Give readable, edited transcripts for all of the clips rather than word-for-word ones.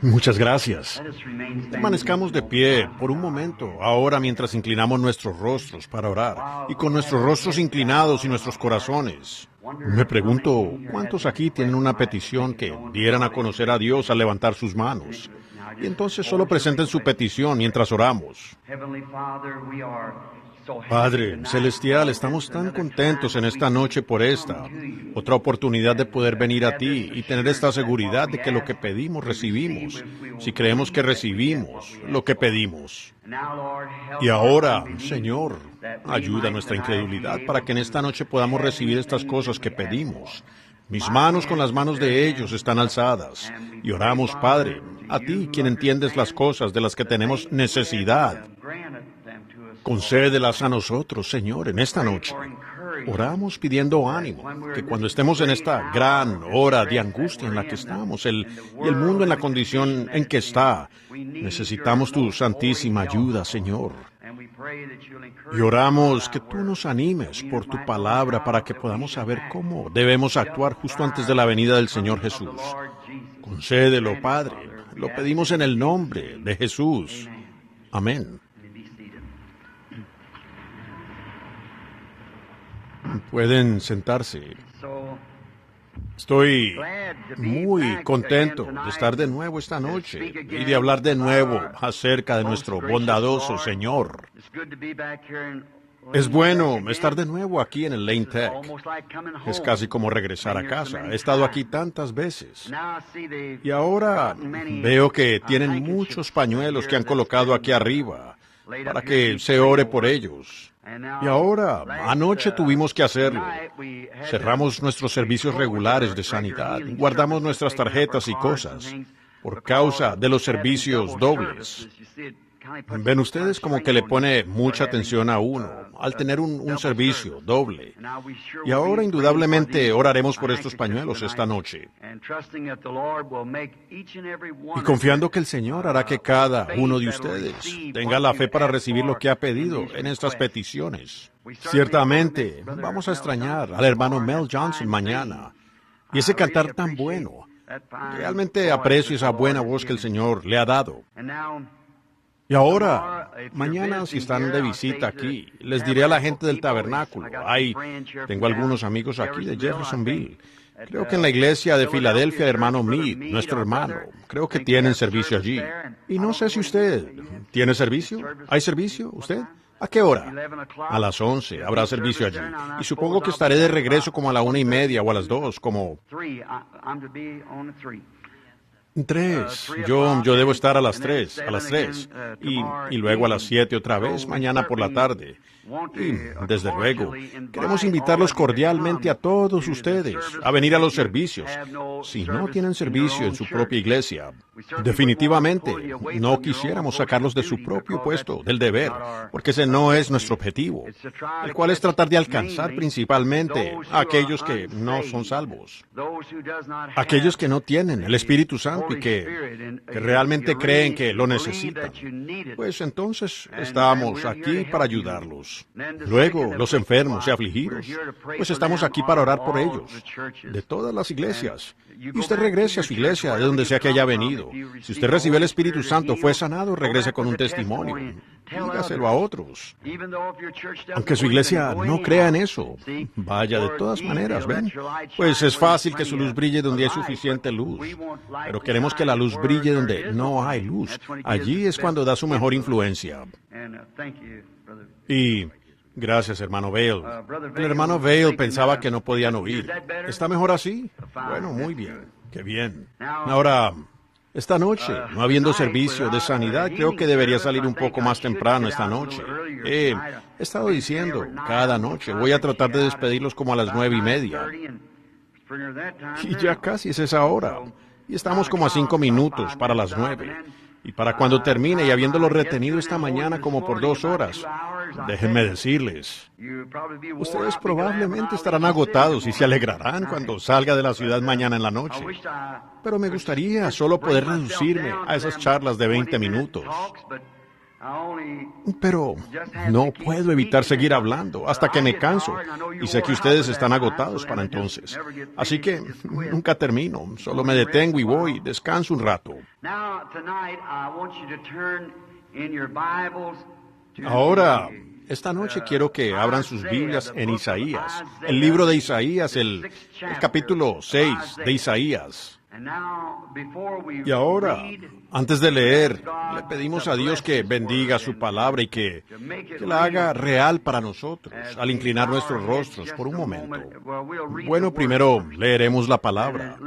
Muchas gracias. Permanezcamos de pie por un momento, ahora mientras inclinamos nuestros rostros para orar, y con nuestros rostros inclinados y nuestros corazones. Me pregunto, ¿cuántos aquí tienen una petición que dieran a conocer a Dios al levantar sus manos? Y entonces solo presenten su petición mientras oramos. Padre Celestial, estamos tan contentos en esta noche por esta otra oportunidad de poder venir a ti y tener esta seguridad de que lo que pedimos recibimos, si creemos que recibimos lo que pedimos. Y ahora, Señor, ayuda a nuestra incredulidad para que en esta noche podamos recibir estas cosas que pedimos. Mis manos con las manos de ellos están alzadas y oramos, Padre, a ti, quien entiendes las cosas de las que tenemos necesidad. Concédelas a nosotros, Señor, en esta noche. Oramos pidiendo ánimo, que cuando estemos en esta gran hora de angustia en la que estamos, y el mundo en la condición en que está, necesitamos tu santísima ayuda, Señor. Y oramos que tú nos animes por tu palabra para que podamos saber cómo debemos actuar justo antes de la venida del Señor Jesús. Concédelo, Padre. Lo pedimos en el nombre de Jesús. Amén. Pueden sentarse. Estoy muy contento de estar de nuevo esta noche y de hablar de nuevo acerca de nuestro bondadoso Señor. Es bueno estar de nuevo aquí en el Lane Tech. Es casi como regresar a casa. He estado aquí tantas veces. Y ahora veo que tienen muchos pañuelos que han colocado aquí arriba para que se ore por ellos. Y ahora, anoche tuvimos que hacerlo. Cerramos nuestros servicios regulares de sanidad, guardamos nuestras tarjetas y cosas por causa de los servicios dobles. Ven ustedes como que le pone mucha atención a uno al tener un servicio doble. Y ahora indudablemente oraremos por estos pañuelos esta noche. Y confiando que el Señor hará que cada uno de ustedes tenga la fe para recibir lo que ha pedido en estas peticiones. Ciertamente vamos a extrañar al hermano Mel Johnson mañana. Y ese cantar tan bueno. Realmente aprecio esa buena voz que el Señor le ha dado. Y ahora, mañana si están de visita aquí, les diré a la gente del tabernáculo. Tengo algunos amigos aquí de Jeffersonville. Creo que en la iglesia de Filadelfia, el hermano Mead, nuestro hermano, creo que tienen servicio allí. Y no sé si usted tiene servicio. ¿Hay servicio usted? ¿A qué hora? A las 11 habrá servicio allí. Y supongo que estaré de regreso como a la 1:30 o a las 2, como... 3. Yo debo estar a las 3. Y luego a las 7 otra vez, mañana por la tarde. Y, desde luego, queremos invitarlos cordialmente a todos ustedes a venir a los servicios. Si no tienen servicio en su propia iglesia, definitivamente no quisiéramos sacarlos de su propio puesto, del deber, porque ese no es nuestro objetivo, el cual es tratar de alcanzar principalmente a aquellos que no son salvos, aquellos que no tienen el Espíritu Santo y que realmente creen que lo necesitan. Pues entonces estamos aquí para ayudarlos. Luego, los enfermos y afligidos, pues estamos aquí para orar por ellos, de todas las iglesias. Y usted regrese a su iglesia, de donde sea que haya venido. Si usted recibió el Espíritu Santo, fue sanado, regrese con un testimonio. Dígaselo a otros. Aunque su iglesia no crea en eso, vaya de todas maneras, ¿ven? Pues es fácil que su luz brille donde hay suficiente luz. Pero queremos que la luz brille donde no hay luz. Allí es cuando da su mejor influencia. Y gracias, hermano Vail. El hermano Vail pensaba que no podían oír. ¿Está mejor así? Bueno, muy bien. Qué bien. Ahora, esta noche, no habiendo servicio de sanidad, creo que debería salir un poco más temprano esta noche. He estado diciendo, cada noche voy a tratar de despedirlos como a las 9:30. Y ya casi es esa hora. Y estamos como a 5 minutos para las 9. Y para cuando termine y habiéndolo retenido esta mañana como por 2 horas, déjenme decirles, ustedes probablemente estarán agotados y se alegrarán cuando salga de la ciudad mañana en la noche. Pero me gustaría solo poder reducirme a esas charlas de 20 minutos. Pero no puedo evitar seguir hablando hasta que me canso, y sé que ustedes están agotados para entonces. Así que nunca termino, solo me detengo y voy, descanso un rato. Ahora, esta noche quiero que abran sus Biblias en Isaías, el libro de Isaías, el capítulo 6 de Isaías. Y ahora, antes de leer, le pedimos a Dios que bendiga su palabra y que la haga real para nosotros al inclinar nuestros rostros por un momento. Bueno, primero leeremos la palabra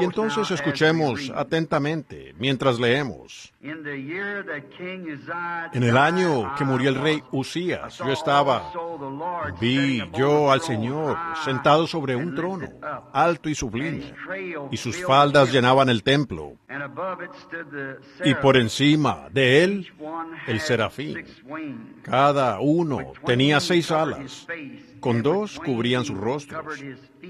y entonces escuchemos atentamente mientras leemos. En el año que murió el rey Usías, vi yo al Señor sentado sobre un trono, alto y sublime, y sus faldas llenaban el templo, y por encima de él el serafín. Cada uno tenía 6 alas, con 2 cubrían sus rostros,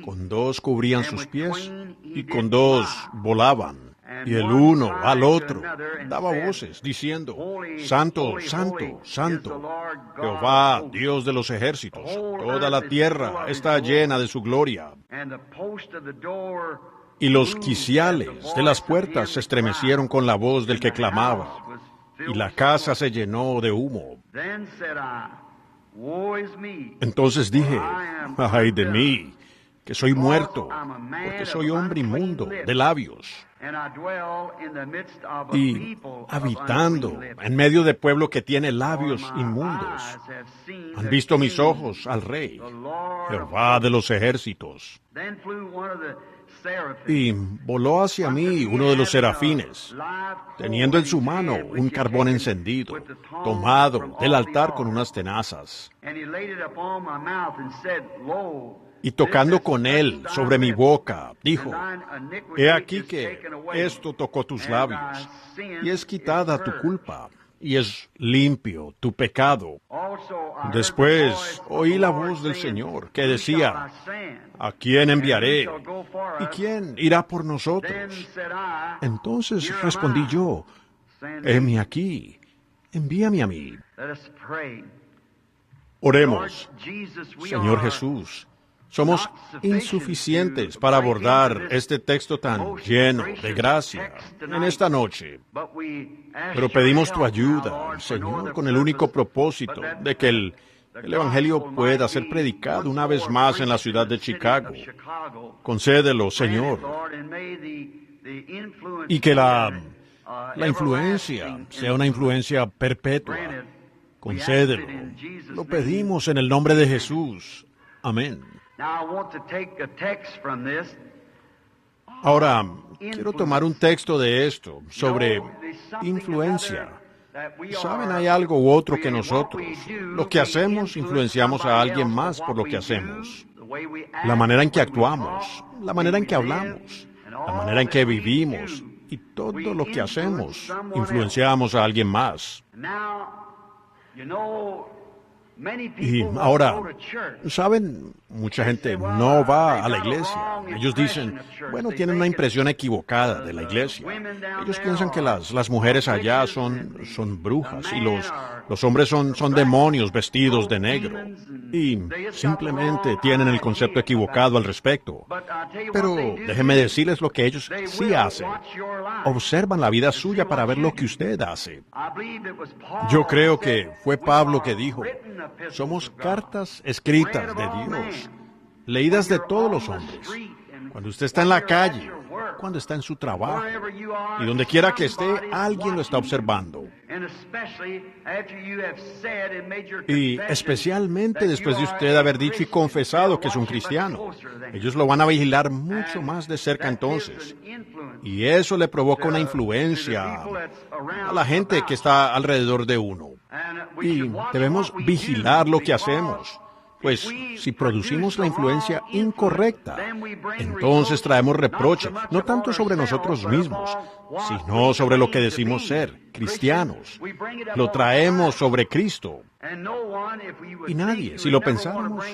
con 2 cubrían sus pies, y con 2 volaban. Y el uno al otro daba voces, diciendo, Santo, Santo, Santo, Jehová, Dios de los ejércitos, toda la tierra está llena de su gloria. Y los quiciales de las puertas se estremecieron con la voz del que clamaba, y la casa se llenó de humo. Entonces dije, ay de mí, que soy muerto, porque soy hombre inmundo de labios, y habitando en medio de pueblo que tiene labios inmundos. Han visto mis ojos al Rey, Jehová de los ejércitos. Y voló hacia mí uno de los serafines, teniendo en su mano un carbón encendido, tomado del altar con unas tenazas. Y tocando con él sobre mi boca, dijo, he aquí que esto tocó tus labios, y es quitada tu culpa, y es limpio tu pecado. Después oí la voz del Señor que decía, ¿a quién enviaré? ¿Y quién irá por nosotros? Entonces respondí yo, heme aquí, envíame a mí. Oremos. Señor Jesús, somos insuficientes para abordar este texto tan lleno de gracia en esta noche. Pero pedimos tu ayuda, Señor, con el único propósito de que el Evangelio pueda ser predicado una vez más en la ciudad de Chicago. Concédelo, Señor. Y que la influencia sea una influencia perpetua. Concédelo. Lo pedimos en el nombre de Jesús. Amén. Ahora, quiero tomar un texto de esto, sobre influencia. Saben, hay algo u otro que nosotros, lo que hacemos, influenciamos a alguien más por lo que hacemos. La manera en que actuamos, la manera en que hablamos, la manera en que vivimos y todo lo que hacemos, influenciamos a alguien más. Y ahora, ¿saben? Mucha gente no va a la iglesia. Ellos dicen, bueno, tienen una impresión equivocada de la iglesia. Ellos piensan que las mujeres allá son brujas y los hombres son demonios vestidos de negro. Y simplemente tienen el concepto equivocado al respecto. Pero déjenme decirles lo que ellos sí hacen. Observan la vida suya para ver lo que usted hace. Yo creo que fue Pablo que dijo, somos cartas escritas de Dios, leídas de todos los hombres. Cuando usted está en la calle, cuando está en su trabajo, y donde quiera que esté, alguien lo está observando. Y especialmente después de usted haber dicho y confesado que es un cristiano, ellos lo van a vigilar mucho más de cerca entonces. Y eso le provoca una influencia a la gente que está alrededor de uno. Y debemos vigilar lo que hacemos. Pues si producimos la influencia incorrecta, entonces traemos reproche, no tanto sobre nosotros mismos, sino sobre lo que decimos ser, cristianos. Lo traemos sobre Cristo. Y nadie, si lo pensáramos,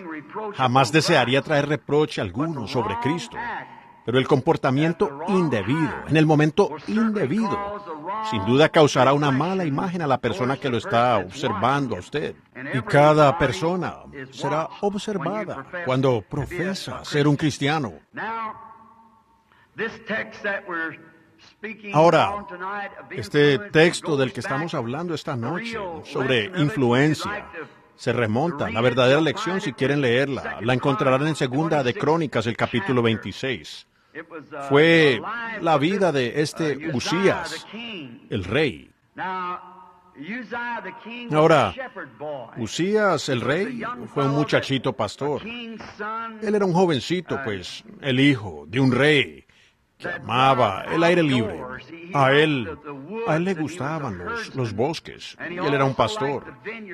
jamás desearía traer reproche alguno sobre Cristo. Pero el comportamiento indebido, en el momento indebido, sin duda causará una mala imagen a la persona que lo está observando a usted. Y cada persona será observada cuando profesa ser un cristiano. Ahora, este texto del que estamos hablando esta noche, sobre influencia, se remonta. La verdadera lección, si quieren leerla, la encontrarán en Segunda de Crónicas, el capítulo 26. Fue la vida de este Usías, el rey. Ahora, Usías, el rey, fue un muchachito pastor. Él era un jovencito, pues, el hijo de un rey que amaba el aire libre. A él le gustaban los bosques, y él era un pastor.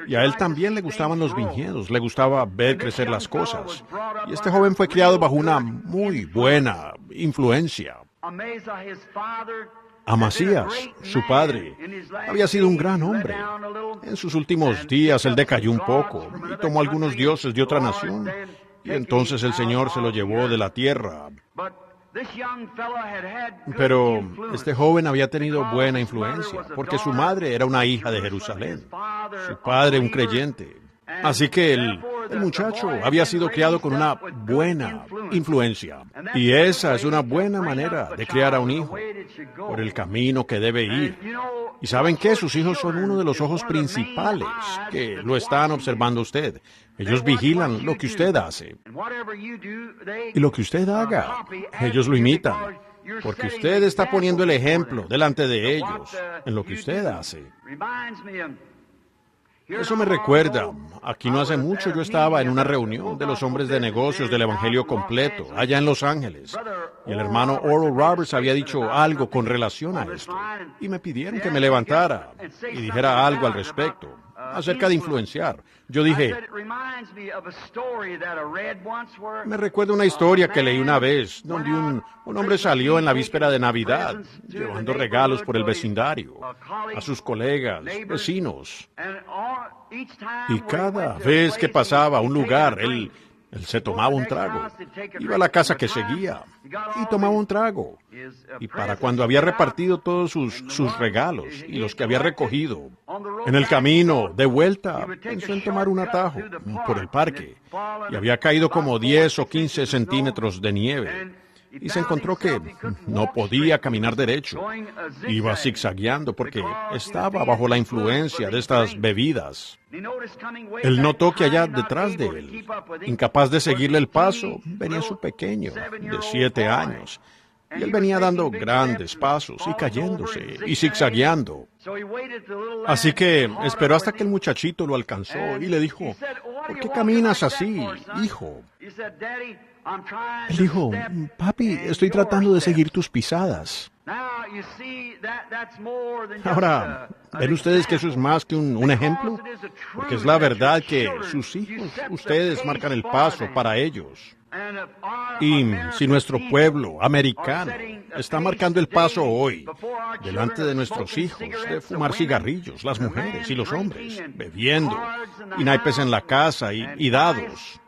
Y a él también le gustaban los viñedos, le gustaba ver crecer las cosas. Y este joven fue criado bajo una muy buena influencia. Amasías, su padre, había sido un gran hombre. En sus últimos días él decayó un poco y tomó algunos dioses de otra nación. Y entonces el Señor se lo llevó de la tierra. Pero este joven había tenido buena influencia, porque su madre era una hija de Jerusalén, su padre un creyente. Así que el muchacho había sido criado con una buena influencia. Y esa es una buena manera de criar a un hijo, por el camino que debe ir. ¿Y saben qué? Sus hijos son uno de los ojos principales que lo están observando usted. Ellos vigilan lo que usted hace. Y lo que usted haga, ellos lo imitan. Porque usted está poniendo el ejemplo delante de ellos en lo que usted hace. Eso me recuerda, aquí no hace mucho yo estaba en una reunión de los hombres de negocios del Evangelio completo, allá en Los Ángeles, y el hermano Oral Roberts había dicho algo con relación a esto, y me pidieron que me levantara y dijera algo al respecto, acerca de influenciar. Yo dije, me recuerda una historia que leí una vez, donde un hombre salió en la víspera de Navidad, llevando regalos por el vecindario, a sus colegas, vecinos. Y cada vez que pasaba a un lugar, él se tomaba un trago. Iba a la casa que seguía y tomaba un trago. Y para cuando había repartido todos sus regalos y los que había recogido, en el camino de vuelta pensó en tomar un atajo por el parque. Y había caído como 10 o 15 centímetros de nieve. Y se encontró que no podía caminar derecho. Iba zigzagueando porque estaba bajo la influencia de estas bebidas. Él notó que allá detrás de él, incapaz de seguirle el paso, venía su pequeño, de 7 años. Y él venía dando grandes pasos y cayéndose y zigzagueando. Así que esperó hasta que el muchachito lo alcanzó y le dijo, ¿por qué caminas así, hijo? Él dijo, papi, estoy tratando de seguir tus pisadas. Ahora, ¿ven ustedes que eso es más que un ejemplo? Porque es la verdad que sus hijos, ustedes marcan el paso para ellos. Y si nuestro pueblo americano está marcando el paso hoy, delante de nuestros hijos, de fumar cigarrillos, las mujeres y los hombres, bebiendo, y naipes en la casa y dados,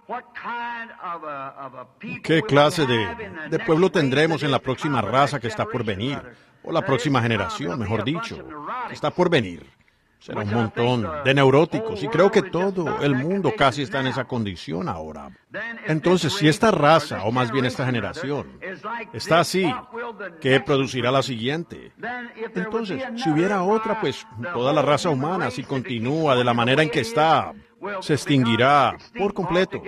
¿qué clase de pueblo tendremos en la próxima raza que está por venir? O la próxima generación, mejor dicho, que está por venir. Será un montón de neuróticos y creo que todo el mundo casi está en esa condición ahora. Entonces, si esta raza, o más bien esta generación, está así, ¿qué producirá la siguiente? Entonces, si hubiera otra, pues toda la raza humana, si continúa de la manera en que está, se extinguirá por completo,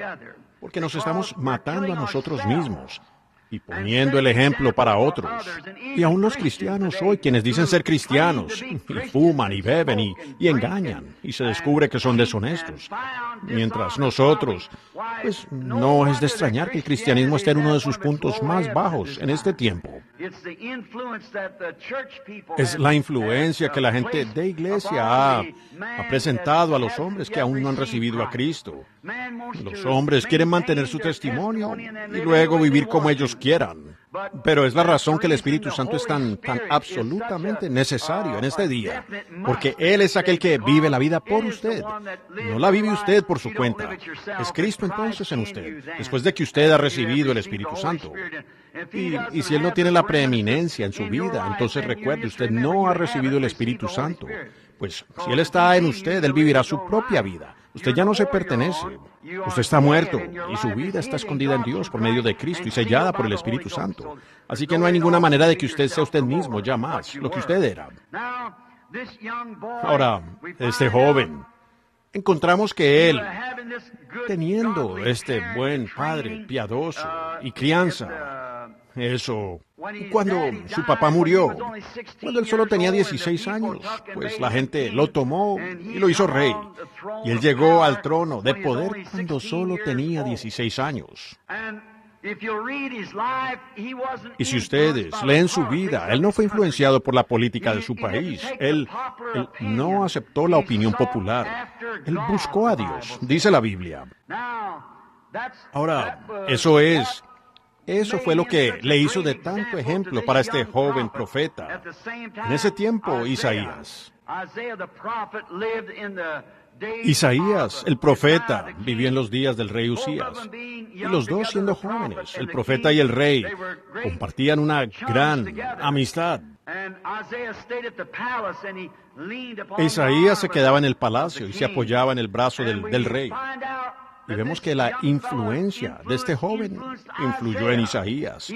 porque nos estamos matando a nosotros mismos y poniendo el ejemplo para otros. Y aún los cristianos hoy, quienes dicen ser cristianos, y fuman y beben y engañan, y se descubre que son deshonestos. Mientras nosotros, pues no es de extrañar que el cristianismo esté en uno de sus puntos más bajos en este tiempo. Es la influencia que la gente de iglesia ha presentado a los hombres que aún no han recibido a Cristo. Los hombres quieren mantener su testimonio y luego vivir como ellos quieran. Pero es la razón que el Espíritu Santo es tan absolutamente necesario en este día, porque Él es aquel que vive la vida por usted. No la vive usted por su cuenta. Es Cristo entonces en usted, después de que usted ha recibido el Espíritu Santo. Y si Él no tiene la preeminencia en su vida, entonces recuerde, usted no ha recibido el Espíritu Santo. Pues si Él está en usted, Él vivirá su propia vida. Usted ya no se pertenece. Usted está muerto y su vida está escondida en Dios por medio de Cristo y sellada por el Espíritu Santo. Así que no hay ninguna manera de que usted sea usted mismo ya más, lo que usted era. Ahora, este joven, encontramos que él, teniendo este buen padre piadoso y crianza, cuando su papá murió, cuando él solo tenía 16 años, pues la gente lo tomó y lo hizo rey. Y él llegó al trono de poder cuando solo tenía 16 años. Y si ustedes leen su vida, él no fue influenciado por la política de su país. Él no aceptó la opinión popular. Él buscó a Dios, dice la Biblia. Ahora, eso fue lo que le hizo de tanto ejemplo para este joven profeta. En ese tiempo, Isaías, el profeta, vivió en los días del rey Usías. Y los dos siendo jóvenes, el profeta y el rey, compartían una gran amistad. Isaías se quedaba en el palacio y se apoyaba en el brazo del rey. Y vemos que la influencia de este joven influyó en Isaías.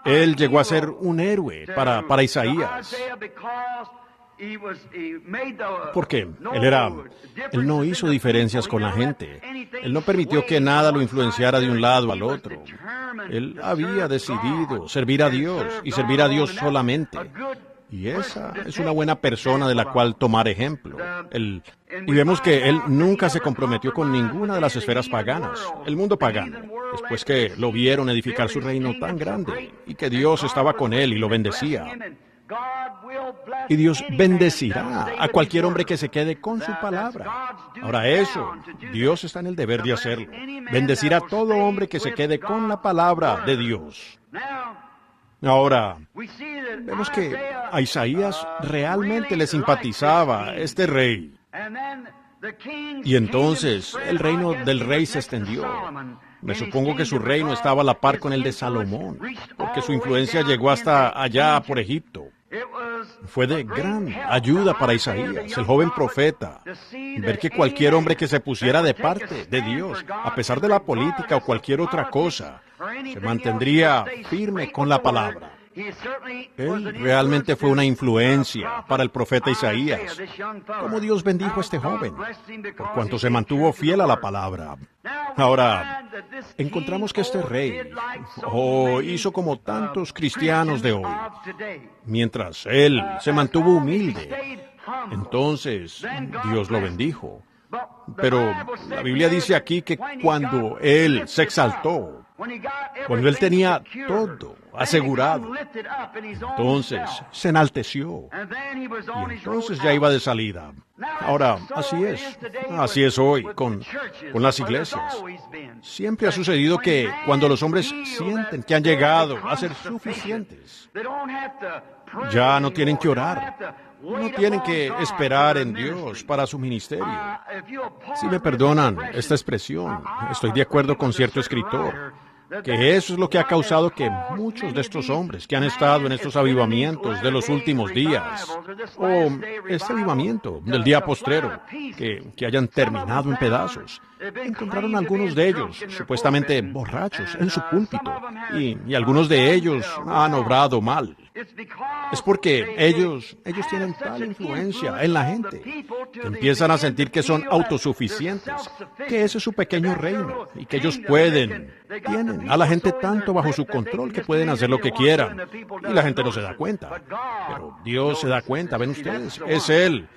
Él llegó a ser un héroe para Isaías. Porque él no hizo diferencias con la gente. Él no permitió que nada lo influenciara de un lado al otro. Él había decidido servir a Dios y servir a Dios solamente. Y esa es una buena persona de la cual tomar ejemplo. Y vemos que él nunca se comprometió con ninguna de las esferas paganas, el mundo pagano, después que lo vieron edificar su reino tan grande y que Dios estaba con él y lo bendecía. Y Dios bendecirá a cualquier hombre que se quede con su palabra. Ahora Dios está en el deber de hacerlo. Bendecir a todo hombre que se quede con la palabra de Dios. Ahora, vemos que a Isaías realmente le simpatizaba este rey. Y entonces el reino del rey se extendió. Me supongo que su reino estaba a la par con el de Salomón, porque su influencia llegó hasta allá por Egipto. Fue de gran ayuda para Isaías, el joven profeta, ver que cualquier hombre que se pusiera de parte de Dios, a pesar de la política o cualquier otra cosa, se mantendría firme con la palabra. Él realmente fue una influencia para el profeta Isaías. Cómo Dios bendijo a este joven, por cuanto se mantuvo fiel a la palabra. Ahora, encontramos que este rey hizo como tantos cristianos de hoy. Mientras él se mantuvo humilde, entonces Dios lo bendijo. Pero la Biblia dice aquí que cuando él se exaltó, cuando él tenía todo asegurado, entonces se enalteció y entonces ya iba de salida. Ahora, así es hoy con las iglesias. Siempre ha sucedido que cuando los hombres sienten que han llegado a ser suficientes, ya no tienen que orar. No tienen que esperar en Dios para su ministerio. Si me perdonan esta expresión, estoy de acuerdo con cierto escritor, que eso es lo que ha causado que muchos de estos hombres que han estado en estos avivamientos de los últimos días, o este avivamiento del día postrero, que hayan terminado en pedazos, encontraron algunos de ellos supuestamente borrachos en su púlpito, y algunos de ellos han obrado mal. Es porque ellos tienen tal influencia en la gente que empiezan a sentir que son autosuficientes, que ese es su pequeño reino y que ellos tienen a la gente tanto bajo su control que pueden hacer lo que quieran y la gente no se da cuenta. Pero Dios se da cuenta, ven ustedes, es Él.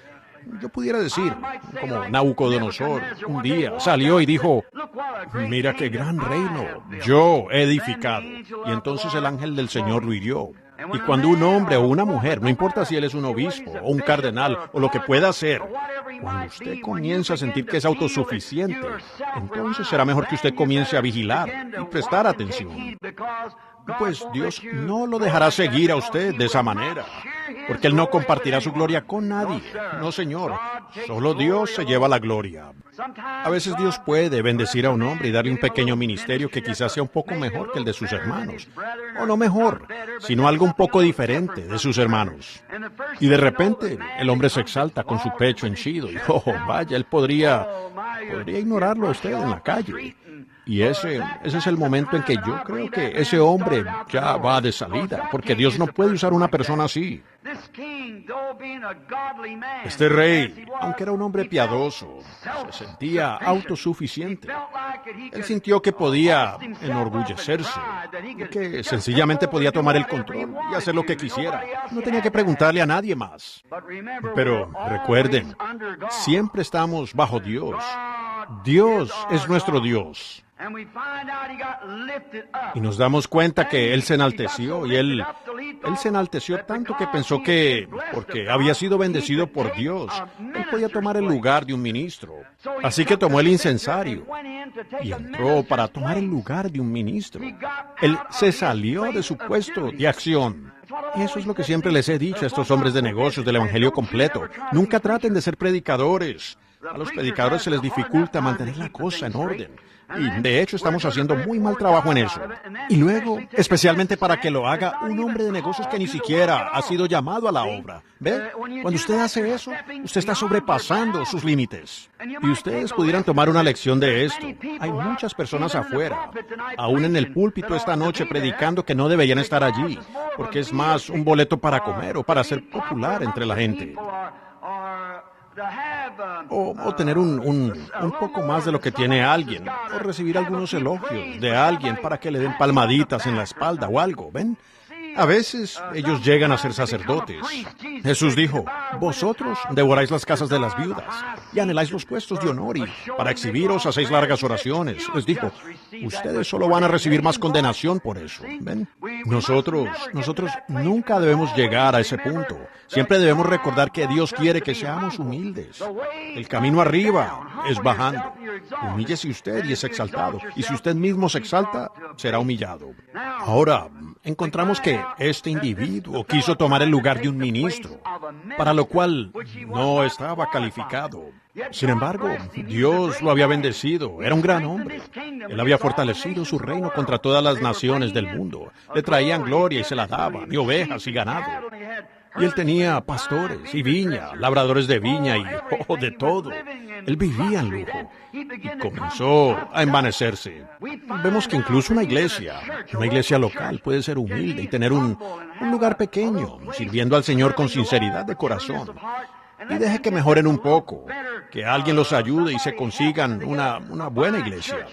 Yo pudiera decir, como Nabucodonosor, un día salió y dijo, mira qué gran reino yo he edificado. Y entonces el ángel del Señor lo hirió. Y cuando un hombre o una mujer, no importa si él es un obispo o un cardenal o lo que pueda ser, cuando usted comienza a sentir que es autosuficiente, entonces será mejor que usted comience a vigilar y prestar atención. Pues Dios no lo dejará seguir a usted de esa manera. porque Él no compartirá su gloria con nadie. No, señor. Solo Dios se lleva la gloria. A veces Dios puede bendecir a un hombre y darle un pequeño ministerio que quizás sea un poco mejor que el de sus hermanos. O no mejor, sino algo un poco diferente de sus hermanos. Y de repente el hombre se exalta con su pecho henchido. Y, vaya, él podría ignorarlo a usted en la calle. Y ese es el momento en que yo creo que ese hombre ya va de salida, porque Dios no puede usar una persona así. Este rey, aunque era un hombre piadoso, se sentía autosuficiente. Él sintió que podía enorgullecerse, que sencillamente podía tomar el control y hacer lo que quisiera. No tenía que preguntarle a nadie más. Pero recuerden, siempre estamos bajo Dios. Dios es nuestro Dios. Y nos damos cuenta que Él se enalteció, y Él se enalteció tanto que pensó que, porque había sido bendecido por Dios, Él podía tomar el lugar de un ministro. Así que tomó el incensario y entró para tomar el lugar de un ministro. Él se salió de su puesto de acción. Eso es lo que siempre les he dicho a estos hombres de negocios del Evangelio completo. Nunca traten de ser predicadores. A los predicadores se les dificulta mantener la cosa en orden. Y de hecho estamos haciendo muy mal trabajo en eso. Y luego, especialmente para que lo haga un hombre de negocios que ni siquiera ha sido llamado a la obra. ¿Ve? Cuando usted hace eso, usted está sobrepasando sus límites. Y ustedes pudieran tomar una lección de esto. Hay muchas personas afuera, aún en el púlpito esta noche, predicando que no deberían estar allí, porque es más un boleto para comer o para ser popular entre la gente. O tener un poco más de lo que tiene alguien, o recibir algunos elogios de alguien para que le den palmaditas en la espalda o algo, ¿ven? A veces ellos llegan a ser sacerdotes. Jesús dijo, vosotros devoráis las casas de las viudas y anheláis los puestos de honor, y para exhibiros hacéis largas oraciones. Les dijo, ustedes solo van a recibir más condenación por eso, ¿ven? Nosotros nunca debemos llegar a ese punto. Siempre debemos recordar que Dios quiere que seamos humildes. El camino arriba es bajando. Humíllese usted y es exaltado. Y si usted mismo se exalta, será humillado. Ahora, encontramos que este individuo quiso tomar el lugar de un ministro, para lo cual no estaba calificado. Sin embargo, Dios lo había bendecido. Era un gran hombre. Él había fortalecido su reino contra todas las naciones del mundo. Le traían gloria y se la daban, y ovejas y ganado. Y él tenía pastores y viña, labradores de viña y de todo. Él vivía en lujo y comenzó a envanecerse. Vemos que incluso una iglesia local puede ser humilde y tener un lugar pequeño, sirviendo al Señor con sinceridad de corazón. Y deje que mejoren un poco, que alguien los ayude y se consigan una buena iglesia.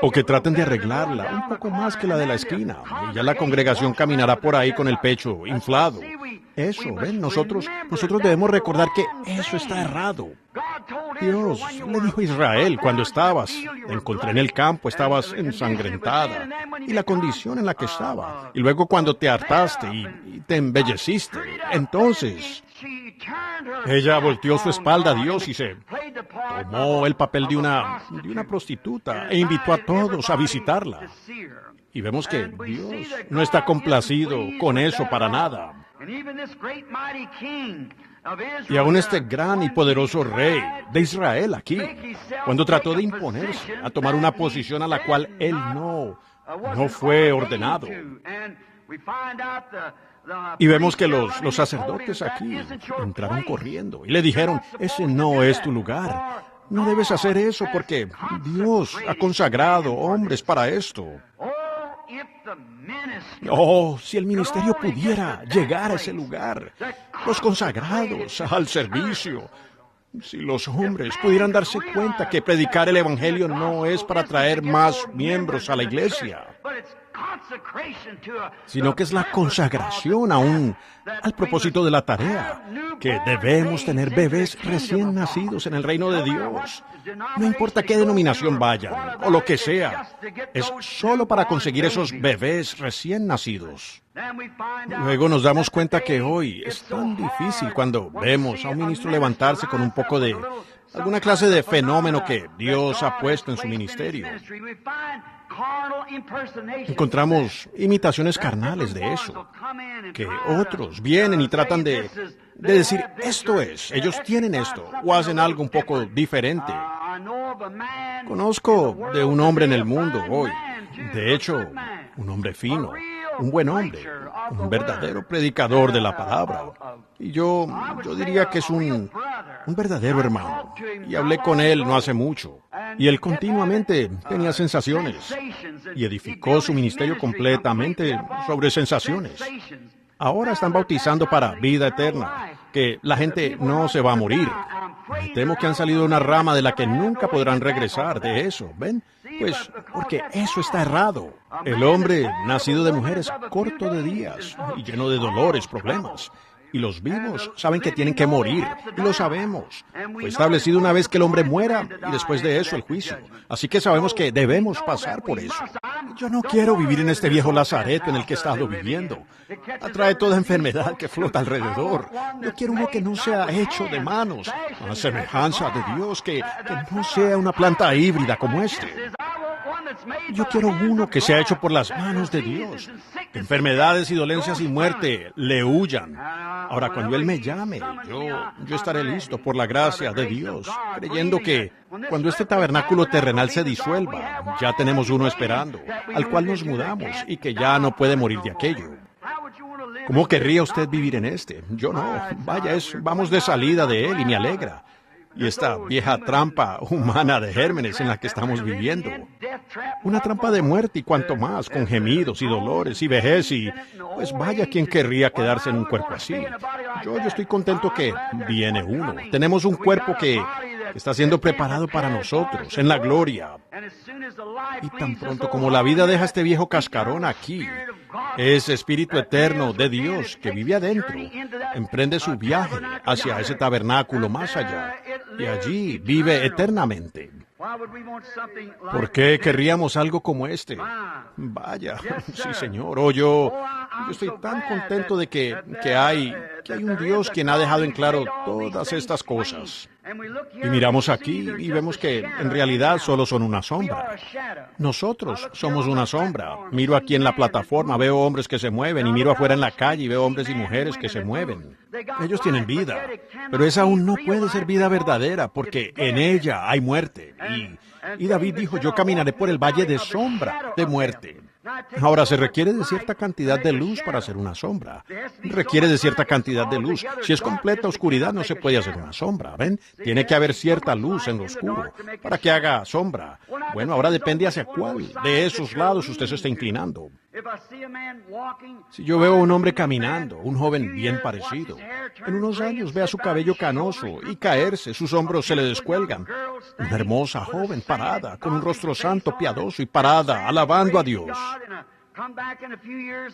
O que traten de arreglarla un poco más que la de la esquina, y ya la congregación caminará por ahí con el pecho inflado. Eso, ¿ven? Nosotros debemos recordar que eso está errado. Dios le dijo a Israel, cuando te encontré en el campo, estabas ensangrentada, y la condición en la que estaba. Y luego cuando te hartaste y te embelleciste, entonces ella volteó su espalda a Dios y se tomó el papel de una prostituta e invitó a todos a visitarla. Y vemos que Dios no está complacido con eso para nada. Y aún este gran y poderoso rey de Israel aquí, cuando trató de imponerse a tomar una posición a la cual él no fue ordenado. Y vemos que los sacerdotes aquí entraron corriendo y le dijeron, ese no es tu lugar. No debes hacer eso porque Dios ha consagrado hombres para esto. Oh, si el ministerio pudiera llegar a ese lugar, los consagrados al servicio, si los hombres pudieran darse cuenta que predicar el Evangelio no es para traer más miembros a la iglesia, sino que es la consagración al propósito de la tarea, que debemos tener bebés recién nacidos en el reino de Dios. No importa qué denominación vayan, o lo que sea, es solo para conseguir esos bebés recién nacidos. Luego nos damos cuenta que hoy es tan difícil cuando vemos a un ministro levantarse con un poco de alguna clase de fenómeno que Dios ha puesto en su ministerio. Encontramos imitaciones carnales de eso, que otros vienen y tratan de decir, esto es, ellos tienen esto, o hacen algo un poco diferente. Conozco de un hombre en el mundo hoy, de hecho, un hombre fino, un buen hombre, un verdadero predicador de la palabra. Y yo diría que es un verdadero hermano. Y hablé con él no hace mucho. Y él continuamente tenía sensaciones. Y edificó su ministerio completamente sobre sensaciones. Ahora están bautizando para vida eterna, que la gente no se va a morir. Me temo que han salido una rama de la que nunca podrán regresar de eso, ¿ven? Pues porque eso está errado. El hombre nacido de mujer es corto de días y lleno de dolores, problemas. Y los vivos saben que tienen que morir, y lo sabemos. Fue establecido una vez que el hombre muera, y después de eso el juicio. Así que sabemos que debemos pasar por eso. Yo no quiero vivir en este viejo lazareto en el que he estado viviendo. Atrae toda enfermedad que flota alrededor. Yo quiero uno que no sea hecho de manos, a semejanza de Dios, que no sea una planta híbrida como este. Yo quiero uno que sea hecho por las manos de Dios, que enfermedades y dolencias y muerte le huyan. Ahora, cuando Él me llame, yo estaré listo por la gracia de Dios, creyendo que cuando este tabernáculo terrenal se disuelva, ya tenemos uno esperando, al cual nos mudamos y que ya no puede morir de aquello. ¿Cómo querría usted vivir en este? Yo no. Vaya, vamos de salida de él y me alegra. Y esta vieja trampa humana de gérmenes en la que estamos viviendo. Una trampa de muerte y cuanto más, con gemidos y dolores y vejez y... Pues vaya, ¿quién querría quedarse en un cuerpo así? Yo estoy contento que viene uno. Tenemos un cuerpo que está siendo preparado para nosotros, en la gloria. Y tan pronto como la vida deja este viejo cascarón aquí, ese Espíritu eterno de Dios que vive adentro, emprende su viaje hacia ese tabernáculo más allá, y allí vive eternamente. ¿Por qué querríamos algo como este? Vaya, sí, Señor. Yo estoy tan contento de que hay un Dios quien ha dejado en claro todas estas cosas. Y miramos aquí y vemos que en realidad solo son una sombra. Nosotros somos una sombra. Miro aquí en la plataforma, veo hombres que se mueven, y miro afuera en la calle y veo hombres y mujeres que se mueven. Ellos tienen vida, pero esa aún no puede ser vida verdadera, porque en ella hay muerte. Y David dijo, yo caminaré por el valle de sombra de muerte. Ahora, se requiere de cierta cantidad de luz para hacer una sombra. Requiere de cierta cantidad de luz. Si es completa oscuridad, no se puede hacer una sombra, ¿ven? Tiene que haber cierta luz en lo oscuro para que haga sombra. Bueno, ahora depende hacia cuál de esos lados usted se está inclinando. Si yo veo a un hombre caminando, un joven bien parecido, en unos años vea su cabello canoso y caerse, sus hombros se le descuelgan. Una hermosa joven parada, con un rostro santo, piadoso y parada, alabando a Dios.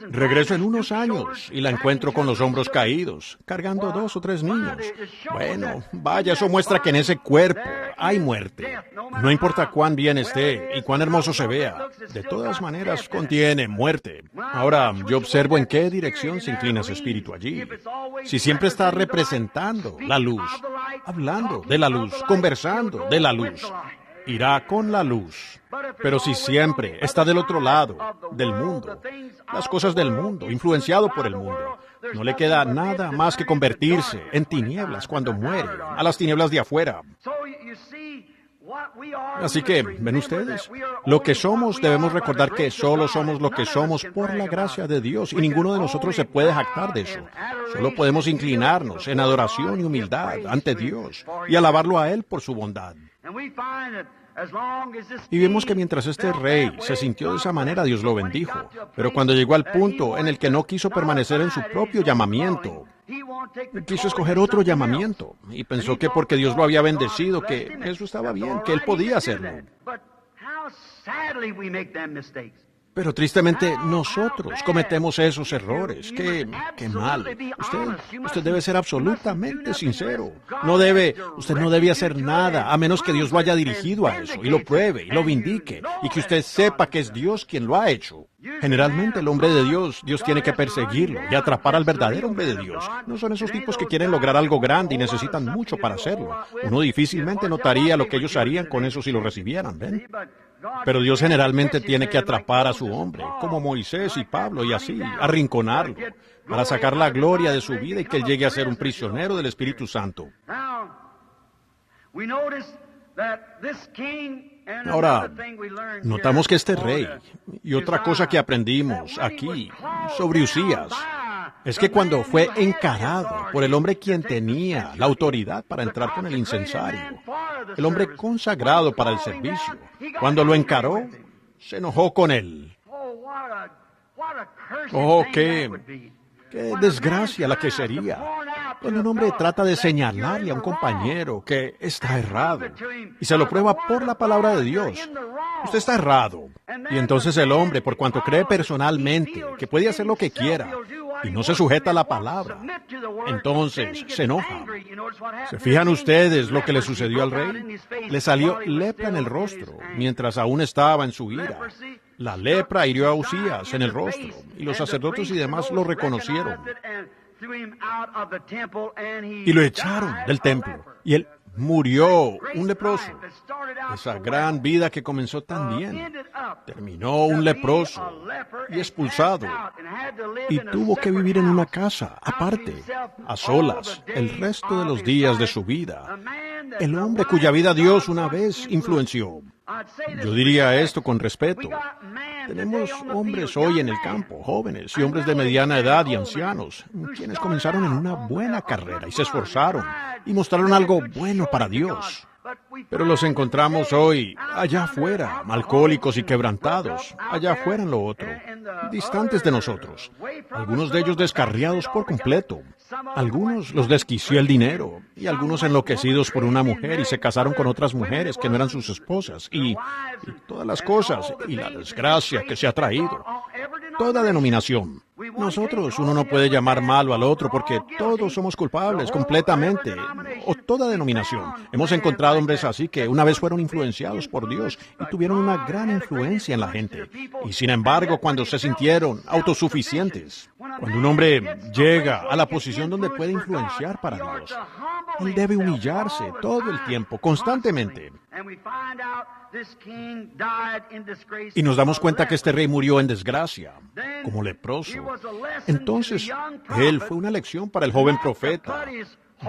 Regreso en unos años y la encuentro con los hombros caídos, cargando 2 o 3 niños. Bueno, vaya, eso muestra que en ese cuerpo hay muerte. No importa cuán bien esté y cuán hermoso se vea, de todas maneras contiene muerte. Ahora, yo observo en qué dirección se inclina ese espíritu allí. Si siempre está representando la luz, hablando de la luz, conversando de la luz, irá con la luz. Pero si siempre está del otro lado, del mundo, las cosas del mundo, influenciado por el mundo, no le queda nada más que convertirse en tinieblas cuando muere, a las tinieblas de afuera. Así que, ¿ven ustedes? Lo que somos, debemos recordar que solo somos lo que somos por la gracia de Dios, y ninguno de nosotros se puede jactar de eso. Solo podemos inclinarnos en adoración y humildad ante Dios y alabarlo a Él por su bondad. Y vemos que mientras este rey se sintió de esa manera, Dios lo bendijo. Pero cuando llegó al punto en el que no quiso permanecer en su propio llamamiento, quiso escoger otro llamamiento, y pensó que porque Dios lo había bendecido, que eso estaba bien, que él podía hacerlo. Pero tristemente nosotros cometemos esos errores. ¡Qué mal! Usted debe ser absolutamente sincero. Usted no debe hacer nada a menos que Dios lo haya dirigido a eso, y lo pruebe, y lo vindique, y que usted sepa que es Dios quien lo ha hecho. Generalmente el hombre de Dios tiene que perseguirlo y atrapar al verdadero hombre de Dios. No son esos tipos que quieren lograr algo grande y necesitan mucho para hacerlo. Uno difícilmente notaría lo que ellos harían con eso si lo recibieran, ¿ven? Pero Dios generalmente tiene que atrapar a su hombre, como Moisés y Pablo, y así, arrinconarlo, para sacar la gloria de su vida y que él llegue a ser un prisionero del Espíritu Santo. Ahora, notamos que este rey, y otra cosa que aprendimos aquí sobre Usías, es que cuando fue encarado por el hombre quien tenía la autoridad para entrar con el incensario, el hombre consagrado para el servicio, cuando lo encaró, se enojó con él. Oh, qué desgracia la que sería cuando un hombre trata de señalarle a un compañero que está errado y se lo prueba por la palabra de Dios. Usted está errado. Y entonces el hombre, por cuanto cree personalmente que puede hacer lo que quiera y no se sujeta a la palabra, entonces se enoja. ¿Se fijan ustedes lo que le sucedió al rey? Le salió lepra en el rostro mientras aún estaba en su ira. La lepra hirió a Usías en el rostro, y los sacerdotes y demás lo reconocieron. Y lo echaron del templo, y él murió un leproso. Esa gran vida que comenzó tan bien, terminó un leproso y expulsado, y tuvo que vivir en una casa, aparte, a solas, el resto de los días de su vida. El hombre cuya vida Dios una vez influenció. Yo diría esto con respeto. Tenemos hombres hoy en el campo, jóvenes y hombres de mediana edad y ancianos, quienes comenzaron en una buena carrera y se esforzaron y mostraron algo bueno para Dios. Pero los encontramos hoy allá afuera, alcohólicos y quebrantados, allá afuera en lo otro, distantes de nosotros, algunos de ellos descarriados por completo. Algunos los desquició el dinero, y algunos enloquecidos por una mujer y se casaron con otras mujeres que no eran sus esposas, y todas las cosas, y la desgracia que se ha traído. Toda denominación. Nosotros, uno no puede llamar malo al otro porque todos somos culpables completamente, o toda denominación. Hemos encontrado hombres así que una vez fueron influenciados por Dios y tuvieron una gran influencia en la gente. Y sin embargo, cuando se sintieron autosuficientes, cuando un hombre llega a la posición donde puede influenciar para Dios, él debe humillarse todo el tiempo, constantemente. Y nos damos cuenta que este rey murió en desgracia, como leproso. Entonces, él fue una lección para el joven profeta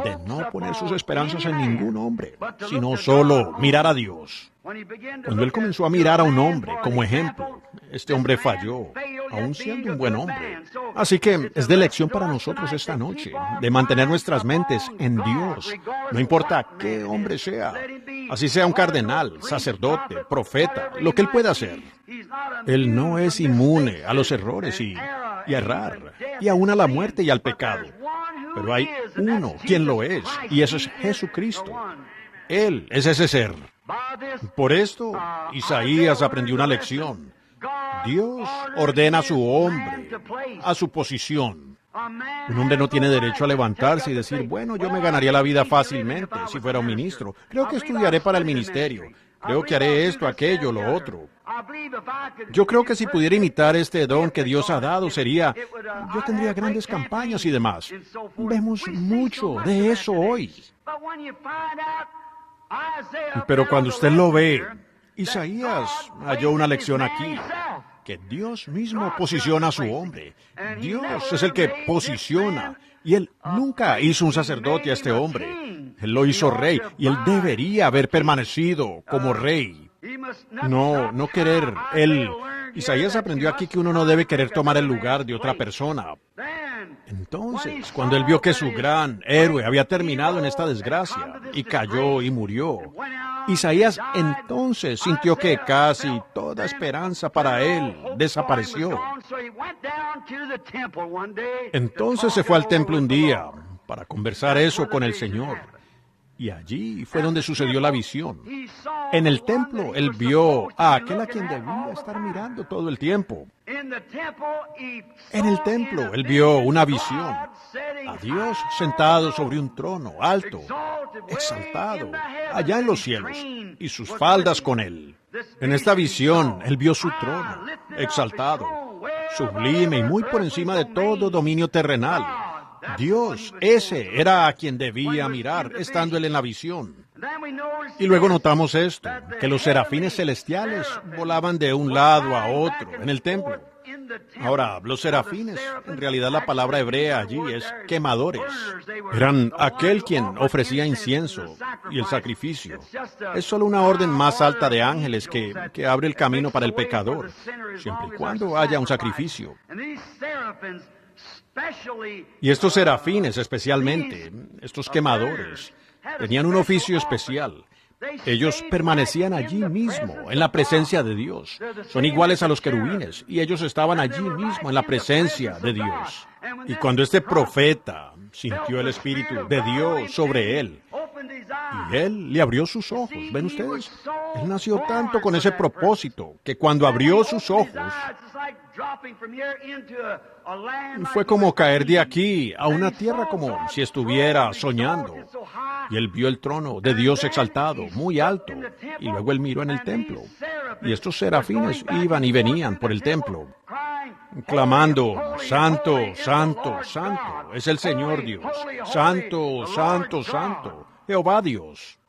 de no poner sus esperanzas en ningún hombre, sino solo mirar a Dios. Cuando él comenzó a mirar a un hombre como ejemplo, este hombre falló, aun siendo un buen hombre. Así que es de lección para nosotros esta noche, de mantener nuestras mentes en Dios, no importa qué hombre sea, así sea un cardenal, sacerdote, profeta, lo que él pueda hacer. Él no es inmune a los errores y a errar, y aún a la muerte y al pecado. Pero hay uno quien lo es, y eso es Jesucristo. Él es ese ser. Por esto, Isaías aprendió una lección. Dios ordena a su hombre a su posición. Un hombre no tiene derecho a levantarse y decir, bueno, yo me ganaría la vida fácilmente si fuera un ministro. Creo que estudiaré para el ministerio. Creo que haré esto, aquello, lo otro. Yo creo que si pudiera imitar este don que Dios ha dado, yo tendría grandes campañas y demás. Vemos mucho de eso hoy. Pero cuando usted lo ve, Isaías halló una lección aquí, que Dios mismo posiciona a su hombre. Dios es el que posiciona, y Él nunca hizo un sacerdote a este hombre. Él lo hizo rey, y Él debería haber permanecido como rey. No querer. Isaías aprendió aquí que uno no debe querer tomar el lugar de otra persona. Entonces, cuando él vio que su gran héroe había terminado en esta desgracia y cayó y murió, Isaías entonces sintió que casi toda esperanza para él desapareció. Entonces se fue al templo un día para conversar eso con el Señor. Y allí fue donde sucedió la visión. En el templo, él vio a aquel a quien debía estar mirando todo el tiempo. En el templo, él vio una visión. A Dios sentado sobre un trono alto, exaltado, allá en los cielos, y sus faldas con él. En esta visión, él vio su trono, exaltado, sublime y muy por encima de todo dominio terrenal. Dios, ese era a quien debía mirar, estando él en la visión. Y luego notamos esto, que los serafines celestiales volaban de un lado a otro en el templo. Ahora, los serafines, en realidad la palabra hebrea allí es quemadores. Eran aquel quien ofrecía incienso y el sacrificio. Es solo una orden más alta de ángeles que abre el camino para el pecador, siempre y cuando haya un sacrificio. Y estos serafines especialmente, estos quemadores, tenían un oficio especial. Ellos permanecían allí mismo, en la presencia de Dios. Son iguales a los querubines, y ellos estaban allí mismo, en la presencia de Dios. Y cuando este profeta sintió el Espíritu de Dios sobre él, y él le abrió sus ojos, ¿ven ustedes? Él nació tanto con ese propósito, que cuando abrió sus ojos, fue como caer de aquí a una tierra como si estuviera soñando. Y él vio el trono de Dios exaltado, muy alto, y luego él miró en el templo. Y estos serafines iban y venían por el templo, clamando, Santo, Santo, Santo, es el Señor Dios. Santo, Santo, Santo, Jehová Dios.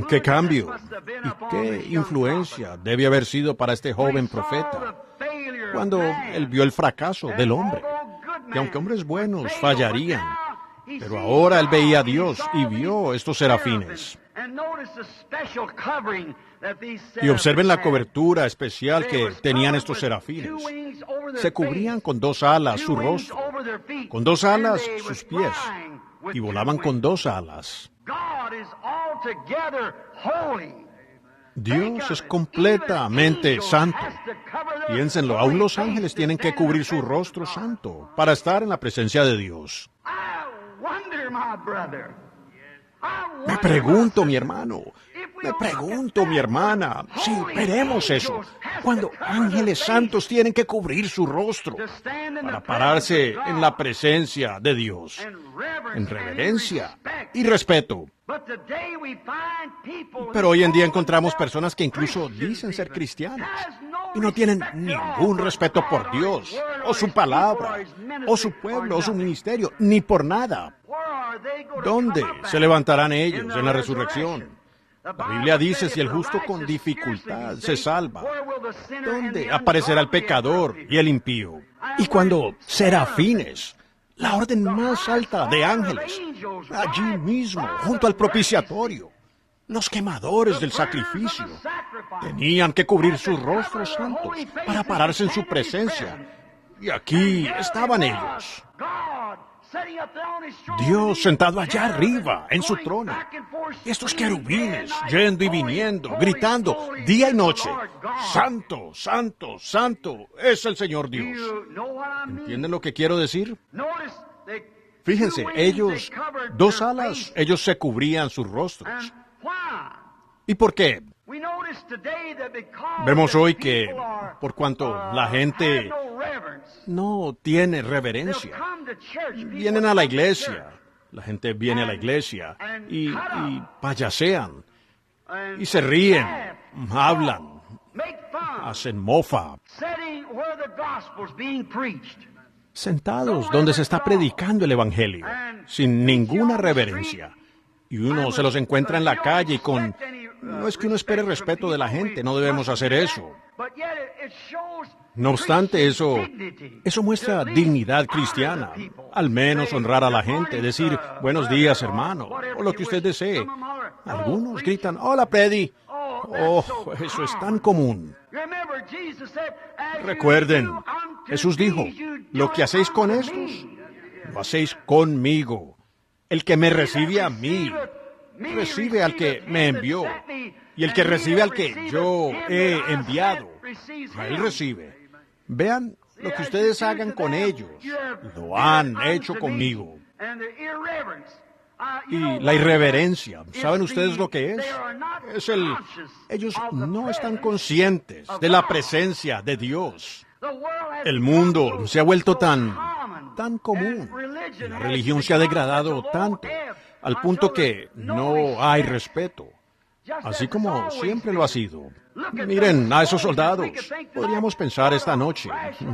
¡Qué cambio! ¿Y qué influencia debe haber sido para este joven profeta cuando él vio el fracaso del hombre? Que aunque hombres buenos fallarían, pero ahora él veía a Dios y vio estos serafines. Y observen la cobertura especial que tenían estos serafines. Se cubrían con 2 alas su rostro, con 2 alas sus pies, y volaban con 2 alas. Dios es completamente santo. Piénsenlo, aún los ángeles tienen que cubrir su rostro santo para estar en la presencia de Dios. Me pregunto, mi hermano, me pregunto, mi hermana, si veremos eso, cuando ángeles santos tienen que cubrir su rostro para pararse en la presencia de Dios, en reverencia y respeto. Pero hoy en día encontramos personas que incluso dicen ser cristianos y no tienen ningún respeto por Dios, o su palabra, o su pueblo, o su ministerio, ni por nada. ¿Dónde se levantarán ellos en la resurrección? La Biblia dice, si el justo con dificultad se salva, ¿dónde aparecerá el pecador y el impío? Y cuando serafines, la orden más alta de ángeles, allí mismo, junto al propiciatorio, los quemadores del sacrificio, tenían que cubrir sus rostros santos para pararse en su presencia. Y aquí estaban ellos. Dios sentado allá arriba, en su trono. Estos querubines, yendo y viniendo, gritando, día y noche, Santo, Santo, Santo, es el Señor Dios. ¿Entienden lo que quiero decir? Fíjense, ellos, 2 alas, ellos se cubrían sus rostros. ¿Y por qué? Vemos hoy que, por cuanto la gente no tiene reverencia, vienen a la iglesia, la gente viene a la iglesia y payasean, y se ríen, hablan, hacen mofa, sentados donde se está predicando el Evangelio, sin ninguna reverencia. Y uno se los encuentra en la calle con... No es que uno espere respeto de la gente, no debemos hacer eso. No obstante, eso muestra dignidad cristiana. Al menos honrar a la gente, decir, buenos días, hermano, o lo que usted desee. Algunos gritan, hola, Predi. Oh, eso es tan común. Recuerden, Jesús dijo, lo que hacéis con estos, lo hacéis conmigo. El que me recibe a mí, recibe al que me envió. Y el que recibe al que yo he enviado, a él recibe. Vean lo que ustedes hagan con ellos. Lo han hecho conmigo. Y la irreverencia, ¿saben ustedes lo que es? Ellos no están conscientes de la presencia de Dios. El mundo se ha vuelto tan común. La religión se ha degradado tanto, al punto que no hay respeto. Así como siempre lo ha sido. Miren a esos soldados. Podríamos pensar esta noche,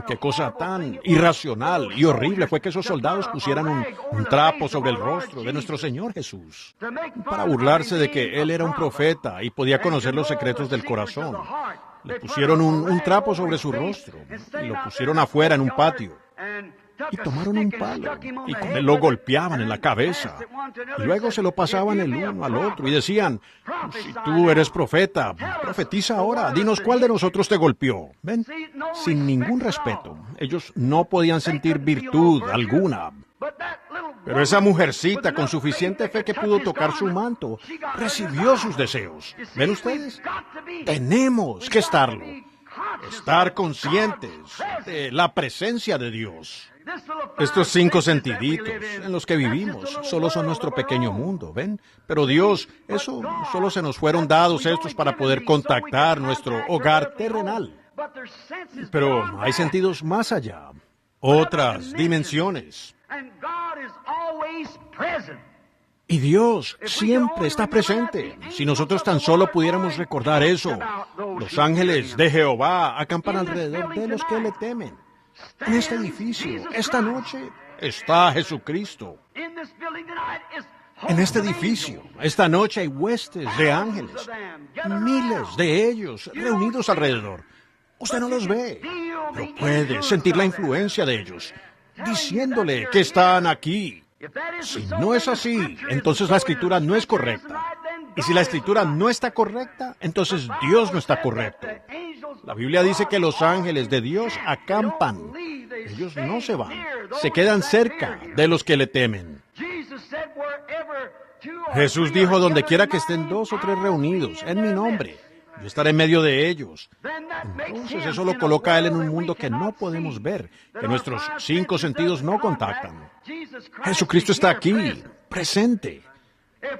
qué cosa tan irracional y horrible fue que esos soldados pusieran un trapo sobre el rostro de nuestro Señor Jesús, para burlarse de que Él era un profeta y podía conocer los secretos del corazón. Le pusieron un trapo sobre su rostro y lo pusieron afuera en un patio. Y tomaron un palo y con él lo golpeaban en la cabeza. Y luego se lo pasaban el uno al otro y decían, si tú eres profeta, profetiza ahora, dinos cuál de nosotros te golpeó. ¿Ven? Sin ningún respeto. Ellos no podían sentir virtud alguna. Pero esa mujercita, con suficiente fe que pudo tocar su manto, recibió sus deseos. ¿Ven ustedes? Tenemos que estarlo. Estar conscientes de la presencia de Dios. Estos 5 sentiditos en los que vivimos solo son nuestro pequeño mundo, ¿ven? Pero Dios, eso solo se nos fueron dados estos para poder contactar nuestro hogar terrenal. Pero hay sentidos más allá, otras dimensiones. Y Dios siempre está presente. Si nosotros tan solo pudiéramos recordar eso, los ángeles de Jehová acampan alrededor de los que le temen. En este edificio, esta noche, está Jesucristo. En este edificio, esta noche hay huestes de ángeles, miles de ellos reunidos alrededor. Usted no los ve, pero puede sentir la influencia de ellos, diciéndole que están aquí. Si no es así, entonces la escritura no es correcta. Y si la escritura no está correcta, entonces Dios no está correcto. La Biblia dice que los ángeles de Dios acampan. Ellos no se van, se quedan cerca de los que le temen. Jesús dijo, donde quiera que estén 2 o 3 reunidos en mi nombre, yo estaré en medio de ellos. Entonces eso lo coloca a Él en un mundo que no podemos ver, que nuestros 5 sentidos no contactan. Jesucristo está aquí, presente.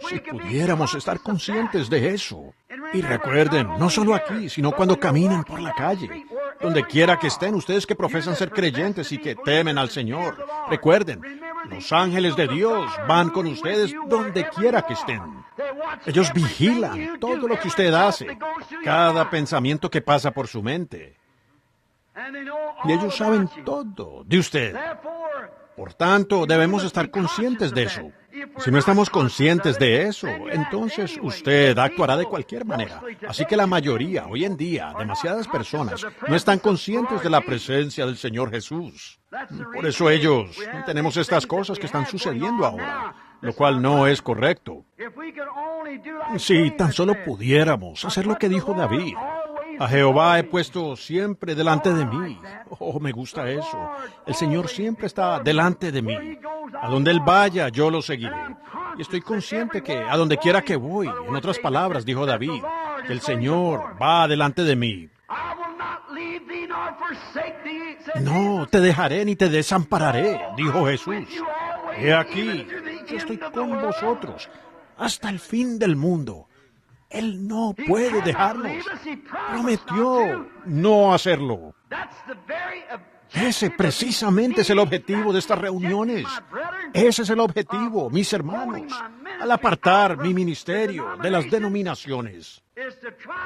Si pudiéramos estar conscientes de eso. Y recuerden, no solo aquí, sino cuando caminen por la calle. Donde quiera que estén, ustedes que profesan ser creyentes y que temen al Señor. Recuerden, los ángeles de Dios van con ustedes donde quiera que estén. Ellos vigilan todo lo que usted hace, cada pensamiento que pasa por su mente. Y ellos saben todo de usted. Por tanto, debemos estar conscientes de eso. Si no estamos conscientes de eso, entonces usted actuará de cualquier manera. Así que la mayoría, hoy en día, demasiadas personas, no están conscientes de la presencia del Señor Jesús. Por eso tenemos estas cosas que están sucediendo ahora, lo cual no es correcto. Si tan solo pudiéramos hacer lo que dijo David. A Jehová he puesto siempre delante de mí. Oh, me gusta eso. El Señor siempre está delante de mí. A donde Él vaya, yo lo seguiré. Y estoy consciente que a donde quiera que voy, en otras palabras, dijo David, que el Señor va delante de mí. No te dejaré ni te desampararé, dijo Jesús. He aquí, yo estoy con vosotros hasta el fin del mundo. Él no puede dejarnos. Prometió no hacerlo. Ese precisamente es el objetivo de estas reuniones. Ese es el objetivo, mis hermanos, al apartar mi ministerio de las denominaciones.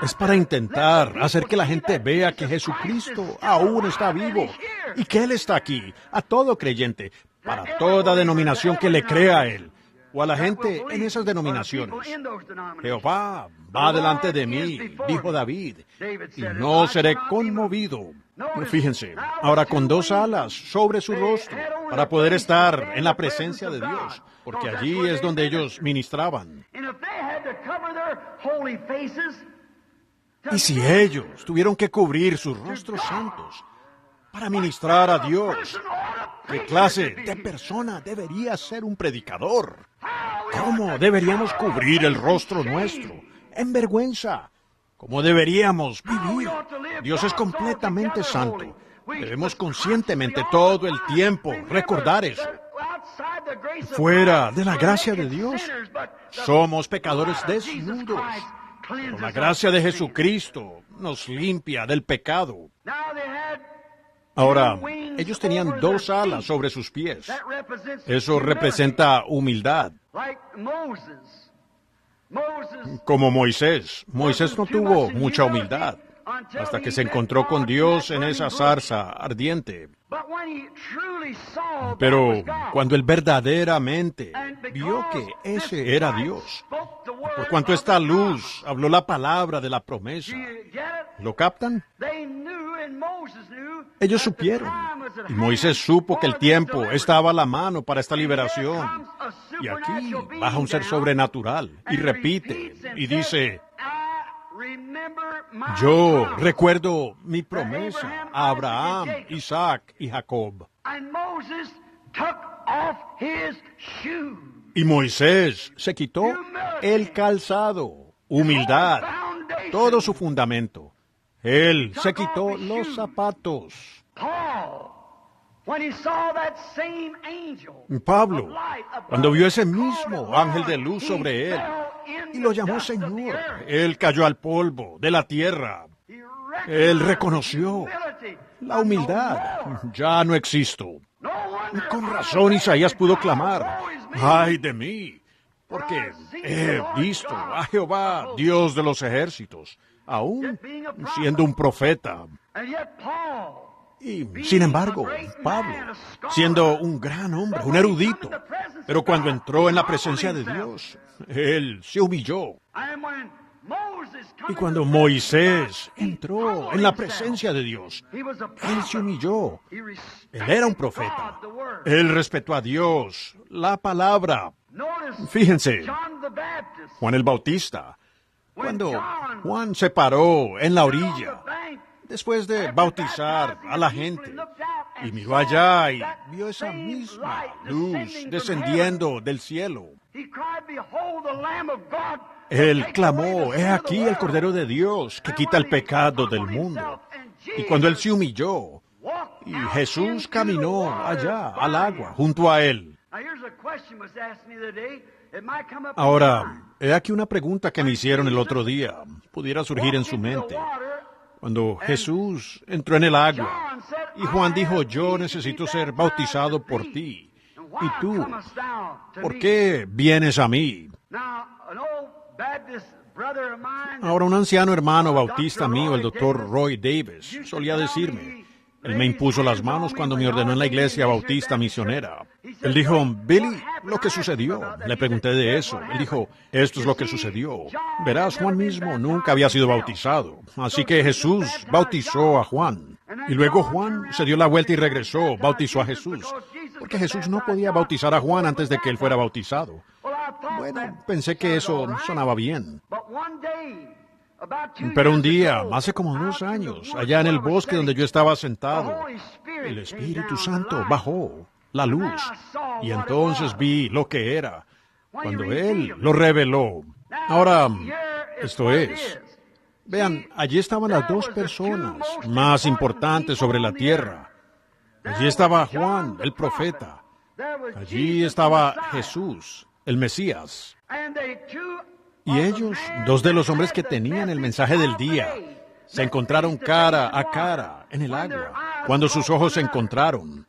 Es para intentar hacer que la gente vea que Jesucristo aún está vivo y que Él está aquí, a todo creyente, para toda denominación que le crea a Él, o a la gente en esas denominaciones. Jehová va delante de mí, dijo David, y no seré conmovido. Fíjense, ahora con 2 alas sobre su rostro, para poder estar en la presencia de Dios, porque allí es donde ellos ministraban. Y si ellos tuvieron que cubrir sus rostros santos para ministrar a Dios, ¿qué clase de persona debería ser un predicador? ¿Cómo deberíamos cubrir el rostro nuestro en vergüenza? ¿Cómo deberíamos vivir? Dios es completamente santo. Debemos conscientemente todo el tiempo recordar eso. fuera de la gracia de Dios. Somos pecadores desnudos. Pero la gracia de Jesucristo nos limpia del pecado. Ahora, ellos tenían 2 alas sobre sus pies. Eso representa humildad. Como Moisés. Moisés no tuvo mucha humildad hasta que se encontró con Dios en esa zarza ardiente. Pero cuando él verdaderamente vio que ese era Dios, por cuanto esta luz habló la palabra de la promesa, ¿lo captan? Ellos supieron, y Moisés supo que el tiempo estaba a la mano para esta liberación. Y aquí baja un ser sobrenatural y repite y dice: yo recuerdo mi promesa a Abraham, Isaac y Jacob. Y Moisés se quitó el calzado, humildad, todo su fundamento. Él se quitó los zapatos. Pablo, cuando vio ese mismo ángel de luz sobre él y lo llamó Señor, él cayó al polvo de la tierra. Él reconoció la humildad. Ya no existo. Y con razón Isaías pudo clamar: ¡ay de mí! Porque he visto a Jehová, Dios de los ejércitos, aún siendo un profeta. Y, sin embargo, Pablo, siendo un gran hombre, un erudito, pero cuando entró en la presencia de Dios, él se humilló. Y cuando Moisés entró en la presencia de Dios, él se humilló. Él era un profeta. Él respetó a Dios, la palabra. Fíjense, Juan el Bautista, cuando Juan se paró en la orilla, después de bautizar a la gente, y miró allá y vio esa misma luz descendiendo del cielo, él clamó: he aquí el Cordero de Dios que quita el pecado del mundo. Y cuando él se humilló, y Jesús caminó allá al agua junto a él. Ahora, he aquí una pregunta que me hicieron el otro día. Pudiera surgir en su mente. Cuando Jesús entró en el agua, y Juan dijo: yo necesito ser bautizado por ti. ¿Y tú? ¿Por qué vienes a mí? Ahora, un anciano hermano bautista mío, el Dr. Roy Davis, solía decirme, él me impuso las manos cuando me ordenó en la iglesia bautista misionera. Él dijo: Billy, lo que sucedió. Le pregunté de eso. Él dijo: esto es lo que sucedió. Verás, Juan mismo nunca había sido bautizado. Así que Jesús bautizó a Juan. Y luego Juan se dio la vuelta y regresó, bautizó a Jesús. Porque Jesús no podía bautizar a Juan antes de que él fuera bautizado. Bueno, pensé que eso sonaba bien. Pero un día, hace como 2 años, allá en el bosque donde yo estaba sentado, el Espíritu Santo bajó, la luz, y entonces vi lo que era, cuando Él lo reveló. Ahora, esto es, vean, allí estaban las 2 personas más importantes sobre la tierra. Allí estaba Juan, el profeta. Allí estaba Jesús, el Mesías. Y ellos, 2 de los hombres que tenían el mensaje del día, se encontraron cara a cara en el agua, cuando sus ojos se encontraron.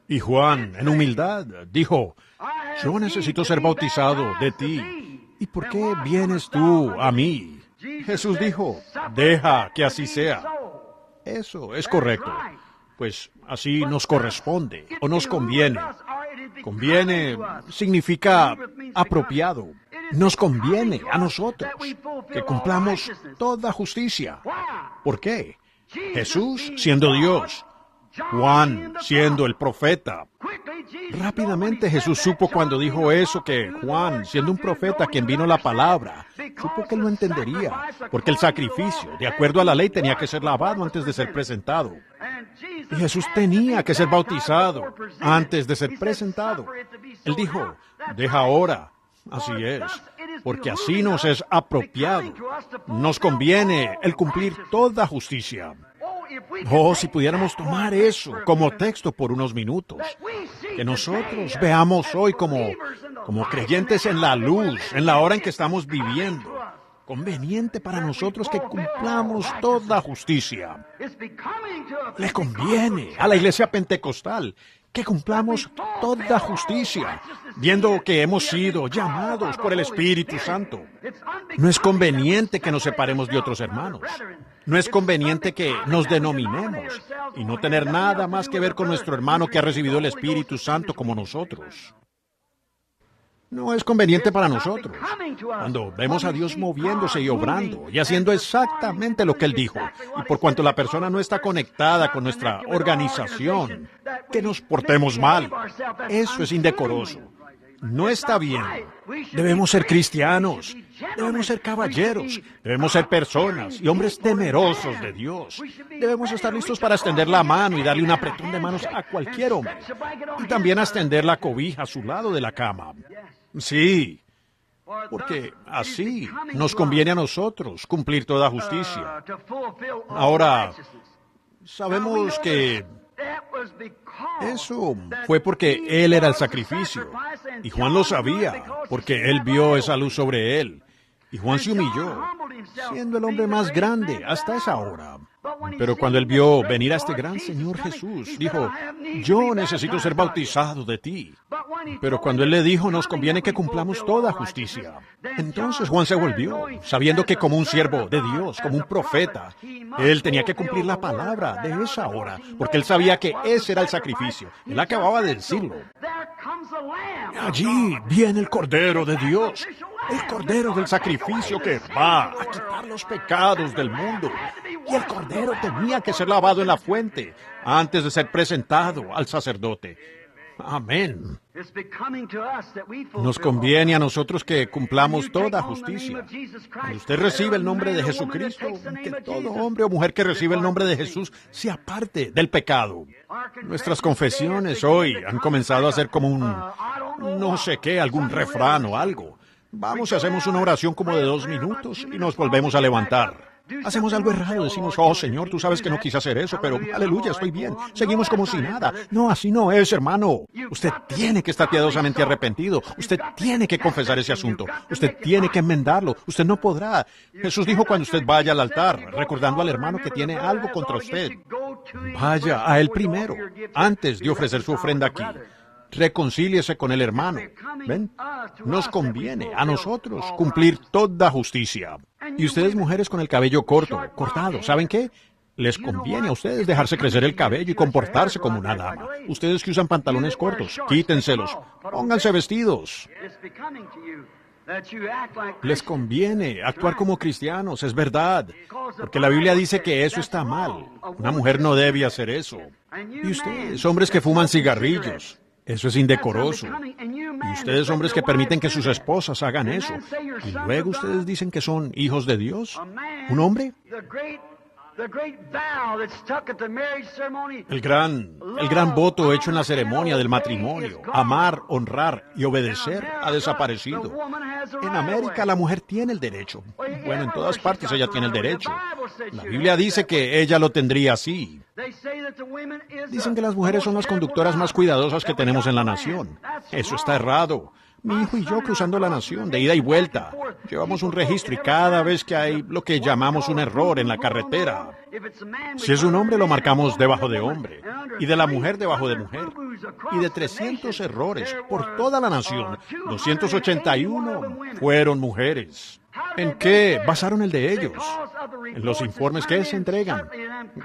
Y Juan, en humildad, dijo: yo necesito ser bautizado de ti. ¿Y por qué vienes tú a mí? Jesús dijo: deja que así sea. Eso es correcto. Pues así nos corresponde, o nos conviene. Conviene significa apropiado. Nos conviene a nosotros que cumplamos toda justicia. ¿Por qué? Jesús siendo Dios, Juan siendo el profeta. Rápidamente Jesús supo cuando dijo eso que Juan, siendo un profeta quien vino la palabra, supo que lo entendería, porque el sacrificio, de acuerdo a la ley, tenía que ser lavado antes de ser presentado. Y Jesús tenía que ser bautizado antes de ser presentado. Él dijo: deja ahora. Así es, porque así nos es apropiado. Nos conviene el cumplir toda justicia. Oh, si pudiéramos tomar eso como texto por unos minutos. Que nosotros veamos hoy como creyentes en la luz, en la hora en que estamos viviendo. Conveniente para nosotros que cumplamos toda justicia. Le conviene a la iglesia pentecostal que cumplamos toda justicia, viendo que hemos sido llamados por el Espíritu Santo. No es conveniente que nos separemos de otros hermanos. No es conveniente que nos denominemos y no tener nada más que ver con nuestro hermano que ha recibido el Espíritu Santo como nosotros. No es conveniente para nosotros. Cuando vemos a Dios moviéndose y obrando y haciendo exactamente lo que Él dijo, y por cuanto la persona no está conectada con nuestra organización, que nos portemos mal, eso es indecoroso. No está bien. Debemos ser cristianos, debemos ser caballeros, debemos ser personas y hombres temerosos de Dios. Debemos estar listos para extender la mano y darle un apretón de manos a cualquier hombre. Y también a extender la cobija a su lado de la cama. Sí, porque así nos conviene a nosotros cumplir toda justicia. Ahora, sabemos que eso fue porque Él era el sacrificio, y Juan lo sabía, porque Él vio esa luz sobre Él, y Juan se humilló, siendo el hombre más grande hasta esa hora. Pero cuando Él vio venir a este gran Señor Jesús, dijo, yo necesito ser bautizado de ti. Pero cuando Él le dijo, nos conviene que cumplamos toda justicia, entonces Juan se volvió, sabiendo que como un siervo de Dios, como un profeta, Él tenía que cumplir la palabra de esa hora, porque Él sabía que ese era el sacrificio. Él acababa de decirlo. Allí viene el Cordero de Dios, el Cordero del sacrificio que va a quitar los pecados del mundo. Y el Cordero tenía que ser lavado en la fuente antes de ser presentado al sacerdote. Amén. Nos conviene a nosotros que cumplamos toda justicia. Cuando usted recibe el nombre de Jesucristo, que todo hombre o mujer que recibe el nombre de Jesús se aparte del pecado. Nuestras confesiones hoy han comenzado a ser como no sé qué, algún refrán o algo. Vamos y hacemos una oración como de 2 minutos y nos volvemos a levantar. Hacemos algo errado, decimos, oh Señor, tú sabes que no quise hacer eso, pero aleluya, estoy bien. Seguimos como si nada. No, así no es, hermano. Usted tiene que estar piadosamente arrepentido. Usted tiene que confesar ese asunto. Usted tiene que enmendarlo. Usted no podrá. Jesús dijo cuando usted vaya al altar, recordando al hermano que tiene algo contra usted, vaya a él primero, antes de ofrecer su ofrenda aquí. Reconcíliese con el hermano. ¿Ven? Nos conviene a nosotros cumplir toda justicia. Y ustedes, mujeres con el cabello cortado, ¿saben qué? Les conviene a ustedes dejarse crecer el cabello y comportarse como una dama. Ustedes que usan pantalones cortos, quítenselos. Pónganse vestidos. Les conviene actuar como cristianos, es verdad. Porque la Biblia dice que eso está mal. Una mujer no debe hacer eso. Y ustedes, hombres que fuman cigarrillos, eso es indecoroso. Y ustedes, hombres que permiten que sus esposas hagan eso, y luego ustedes dicen que son hijos de Dios. ¿Un hombre? El gran voto hecho en la ceremonia del matrimonio, amar, honrar y obedecer, ha desaparecido. En América la mujer tiene el derecho. Bueno, en todas partes ella tiene el derecho. La Biblia dice que ella lo tendría así. Dicen que las mujeres son las conductoras más cuidadosas que tenemos en la nación. Eso está errado. Mi hijo y yo cruzando la nación, de ida y vuelta, llevamos un registro y cada vez que hay lo que llamamos un error en la carretera, si es un hombre lo marcamos debajo de hombre, y de la mujer debajo de mujer, y de 300 errores por toda la nación, 281 fueron mujeres. ¿En qué basaron el de ellos? ¿En los informes que se entregan?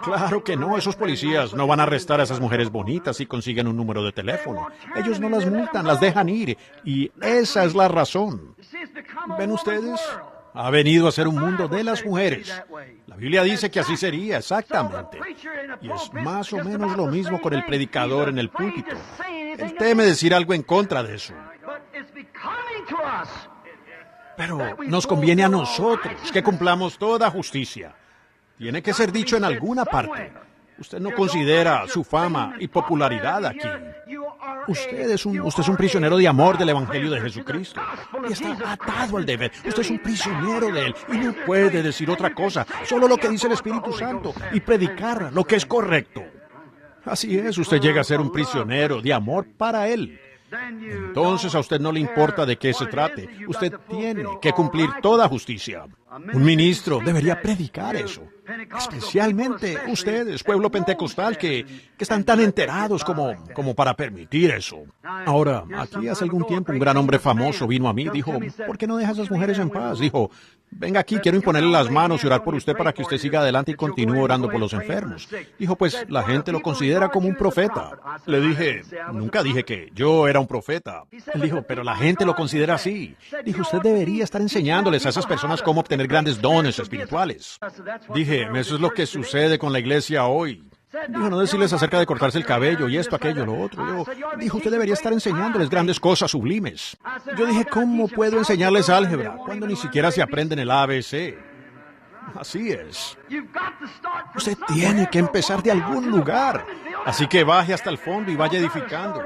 Claro que no, esos policías no van a arrestar a esas mujeres bonitas si consiguen un número de teléfono. Ellos no las multan, las dejan ir, y esa es la razón. ¿Ven ustedes? Ha venido a ser un mundo de las mujeres. La Biblia dice que así sería, exactamente. Y es más o menos lo mismo con el predicador en el púlpito. Él teme decir algo en contra de eso. Pero nos conviene a nosotros que cumplamos toda justicia. Tiene que ser dicho en alguna parte. Usted no considera su fama y popularidad aquí. Usted es un prisionero de amor del Evangelio de Jesucristo. Y está atado al deber. Usted es un prisionero de él y no puede decir otra cosa, solo lo que dice el Espíritu Santo y predicar lo que es correcto. Así es, usted llega a ser un prisionero de amor para él. Entonces a usted no le importa de qué se trate. Usted tiene que cumplir toda justicia. Un ministro debería predicar eso. Especialmente ustedes, pueblo pentecostal, que están tan enterados como para permitir eso. Ahora, aquí hace algún tiempo un gran hombre famoso vino a mí y dijo, ¿por qué no dejas a las mujeres en paz? Dijo, venga aquí, quiero imponerle las manos y orar por usted para que usted siga adelante y continúe orando por los enfermos. Dijo, pues la gente lo considera como un profeta. Le dije, nunca dije que yo era un profeta. Él dijo, pero la gente lo considera así. Dijo, usted debería estar enseñándoles a esas personas cómo obtener grandes dones espirituales. Dije, eso es lo que sucede con la iglesia hoy. Dijo, no decirles acerca de cortarse el cabello y esto, aquello, lo otro. Dijo, usted debería estar enseñándoles grandes cosas sublimes. Yo dije, ¿cómo puedo enseñarles álgebra cuando ni siquiera se aprenden el ABC? Así es. Usted tiene que empezar de algún lugar. Así que baje hasta el fondo y vaya edificando.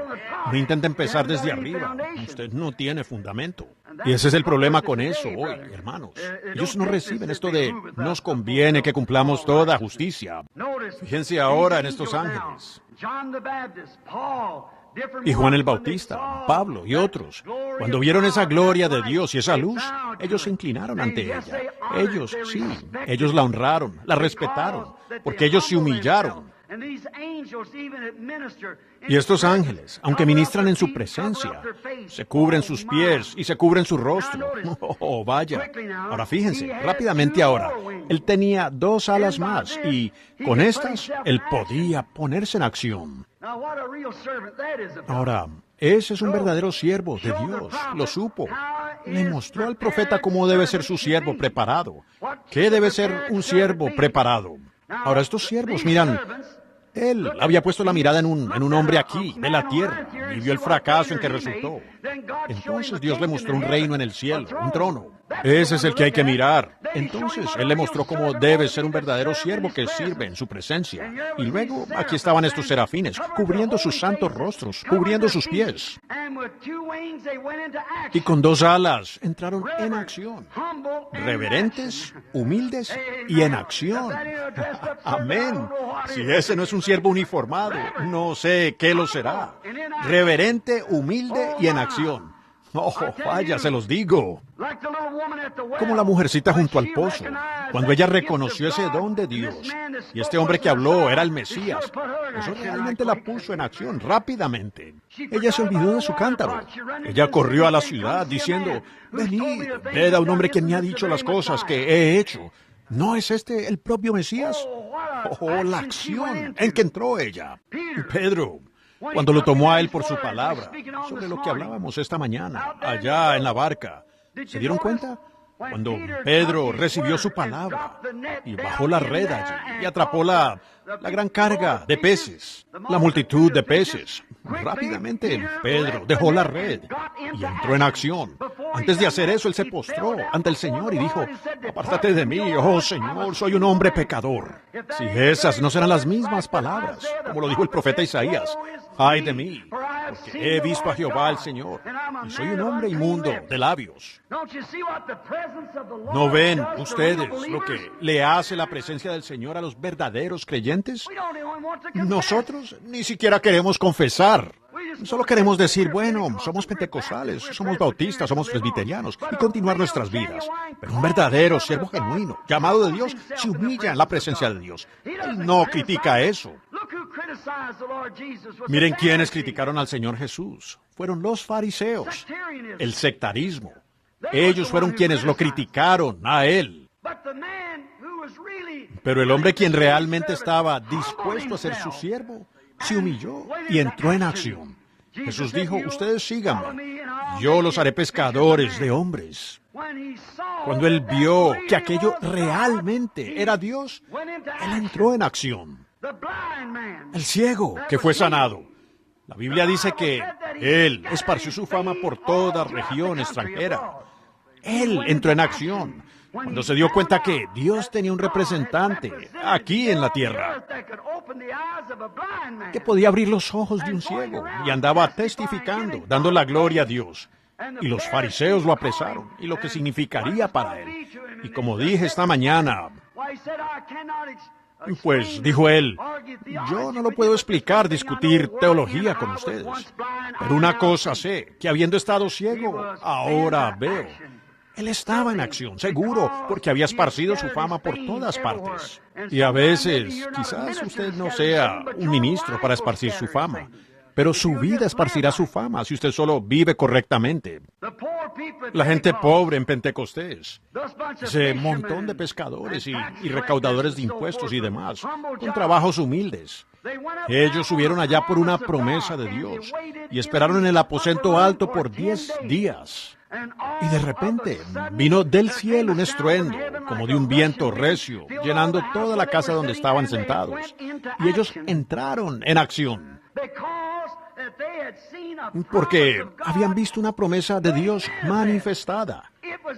No intente empezar desde arriba. Usted no tiene fundamento. Y ese es el problema con eso hoy, hermanos. Ellos no reciben esto de, nos conviene que cumplamos toda justicia. Fíjense ahora en estos ángeles. Y Juan el Bautista, Pablo y otros, cuando vieron esa gloria de Dios y esa luz, ellos se inclinaron ante ella. Ellos la honraron, la respetaron, porque ellos se humillaron. Y estos ángeles, aunque ministran en su presencia, se cubren sus pies y se cubren su rostro. Oh, vaya. Ahora fíjense, rápidamente ahora, él tenía 2 alas más y con estas él podía ponerse en acción. Ahora, ese es un verdadero siervo de Dios, lo supo. Le mostró al profeta cómo debe ser su siervo preparado. ¿Qué debe ser un siervo preparado? Ahora, estos siervos, miran, él había puesto la mirada en un hombre aquí, de la tierra, y vio el fracaso en que resultó. Entonces Dios le mostró un reino en el cielo, un trono. Ese es el que hay que mirar. Entonces Él le mostró cómo debe ser un verdadero siervo que sirve en su presencia. Y luego aquí estaban estos serafines, cubriendo sus santos rostros, cubriendo sus pies. Y con 2 alas entraron en acción. Reverentes, humildes y en acción. Amén. Si ese no es un siervo uniformado, no sé qué lo será. Reverente, humilde y en acción. Oh, vaya, se los digo. Como la mujercita junto al pozo, cuando ella reconoció ese don de Dios, y este hombre que habló era el Mesías, eso realmente la puso en acción rápidamente. Ella se olvidó de su cántaro. Ella corrió a la ciudad diciendo, venid, ved a un hombre que me ha dicho las cosas que he hecho. ¿No es este el propio Mesías? Oh, la acción en que entró ella. Pedro, cuando lo tomó a él por su palabra, sobre lo que hablábamos esta mañana, allá en la barca, ¿se dieron cuenta? Cuando Pedro recibió su palabra y bajó la red allí y atrapó la gran carga de peces, la multitud de peces. Rápidamente Pedro dejó la red y entró en acción. Antes de hacer eso, él se postró ante el Señor y dijo, apártate de mí, oh Señor, soy un hombre pecador. Si esas no serán las mismas palabras, como lo dijo el profeta Isaías, ay de mí, porque he visto a Jehová el Señor, y soy un hombre inmundo de labios. ¿No ven ustedes lo que le hace la presencia del Señor a los verdaderos creyentes? Nosotros ni siquiera queremos confesar. Solo queremos decir, bueno, somos pentecostales, somos bautistas, somos presbiterianos, y continuar nuestras vidas. Pero un verdadero siervo genuino, llamado de Dios, se humilla en la presencia de Dios. Él no critica eso. Miren quiénes criticaron al Señor Jesús. Fueron los fariseos, el sectarismo. Ellos fueron quienes lo criticaron a Él. Pero el hombre quien realmente estaba dispuesto a ser su siervo, se humilló y entró en acción. Jesús dijo, ustedes síganme, yo los haré pescadores de hombres. Cuando él vio que aquello realmente era Dios, él entró en acción. El ciego que fue sanado. La Biblia dice que él esparció su fama por toda región extranjera. Él entró en acción. Cuando se dio cuenta que Dios tenía un representante aquí en la tierra que podía abrir los ojos de un ciego y andaba testificando, dando la gloria a Dios. Y los fariseos lo apresaron y lo que significaría para él. Y como dije esta mañana, pues dijo él, yo no lo puedo explicar, discutir teología con ustedes, pero una cosa sé, que habiendo estado ciego, ahora veo. Él estaba en acción, seguro, porque había esparcido su fama por todas partes. Y a veces, quizás usted no sea un ministro para esparcir su fama, pero su vida esparcirá su fama si usted solo vive correctamente. La gente pobre en Pentecostés, ese montón de pescadores y recaudadores de impuestos y demás, con trabajos humildes. Ellos subieron allá por una promesa de Dios y esperaron en el aposento alto por 10 días. Y de repente vino del cielo un estruendo, como de un viento recio, llenando toda la casa donde estaban sentados. Y ellos entraron en acción, porque habían visto una promesa de Dios manifestada.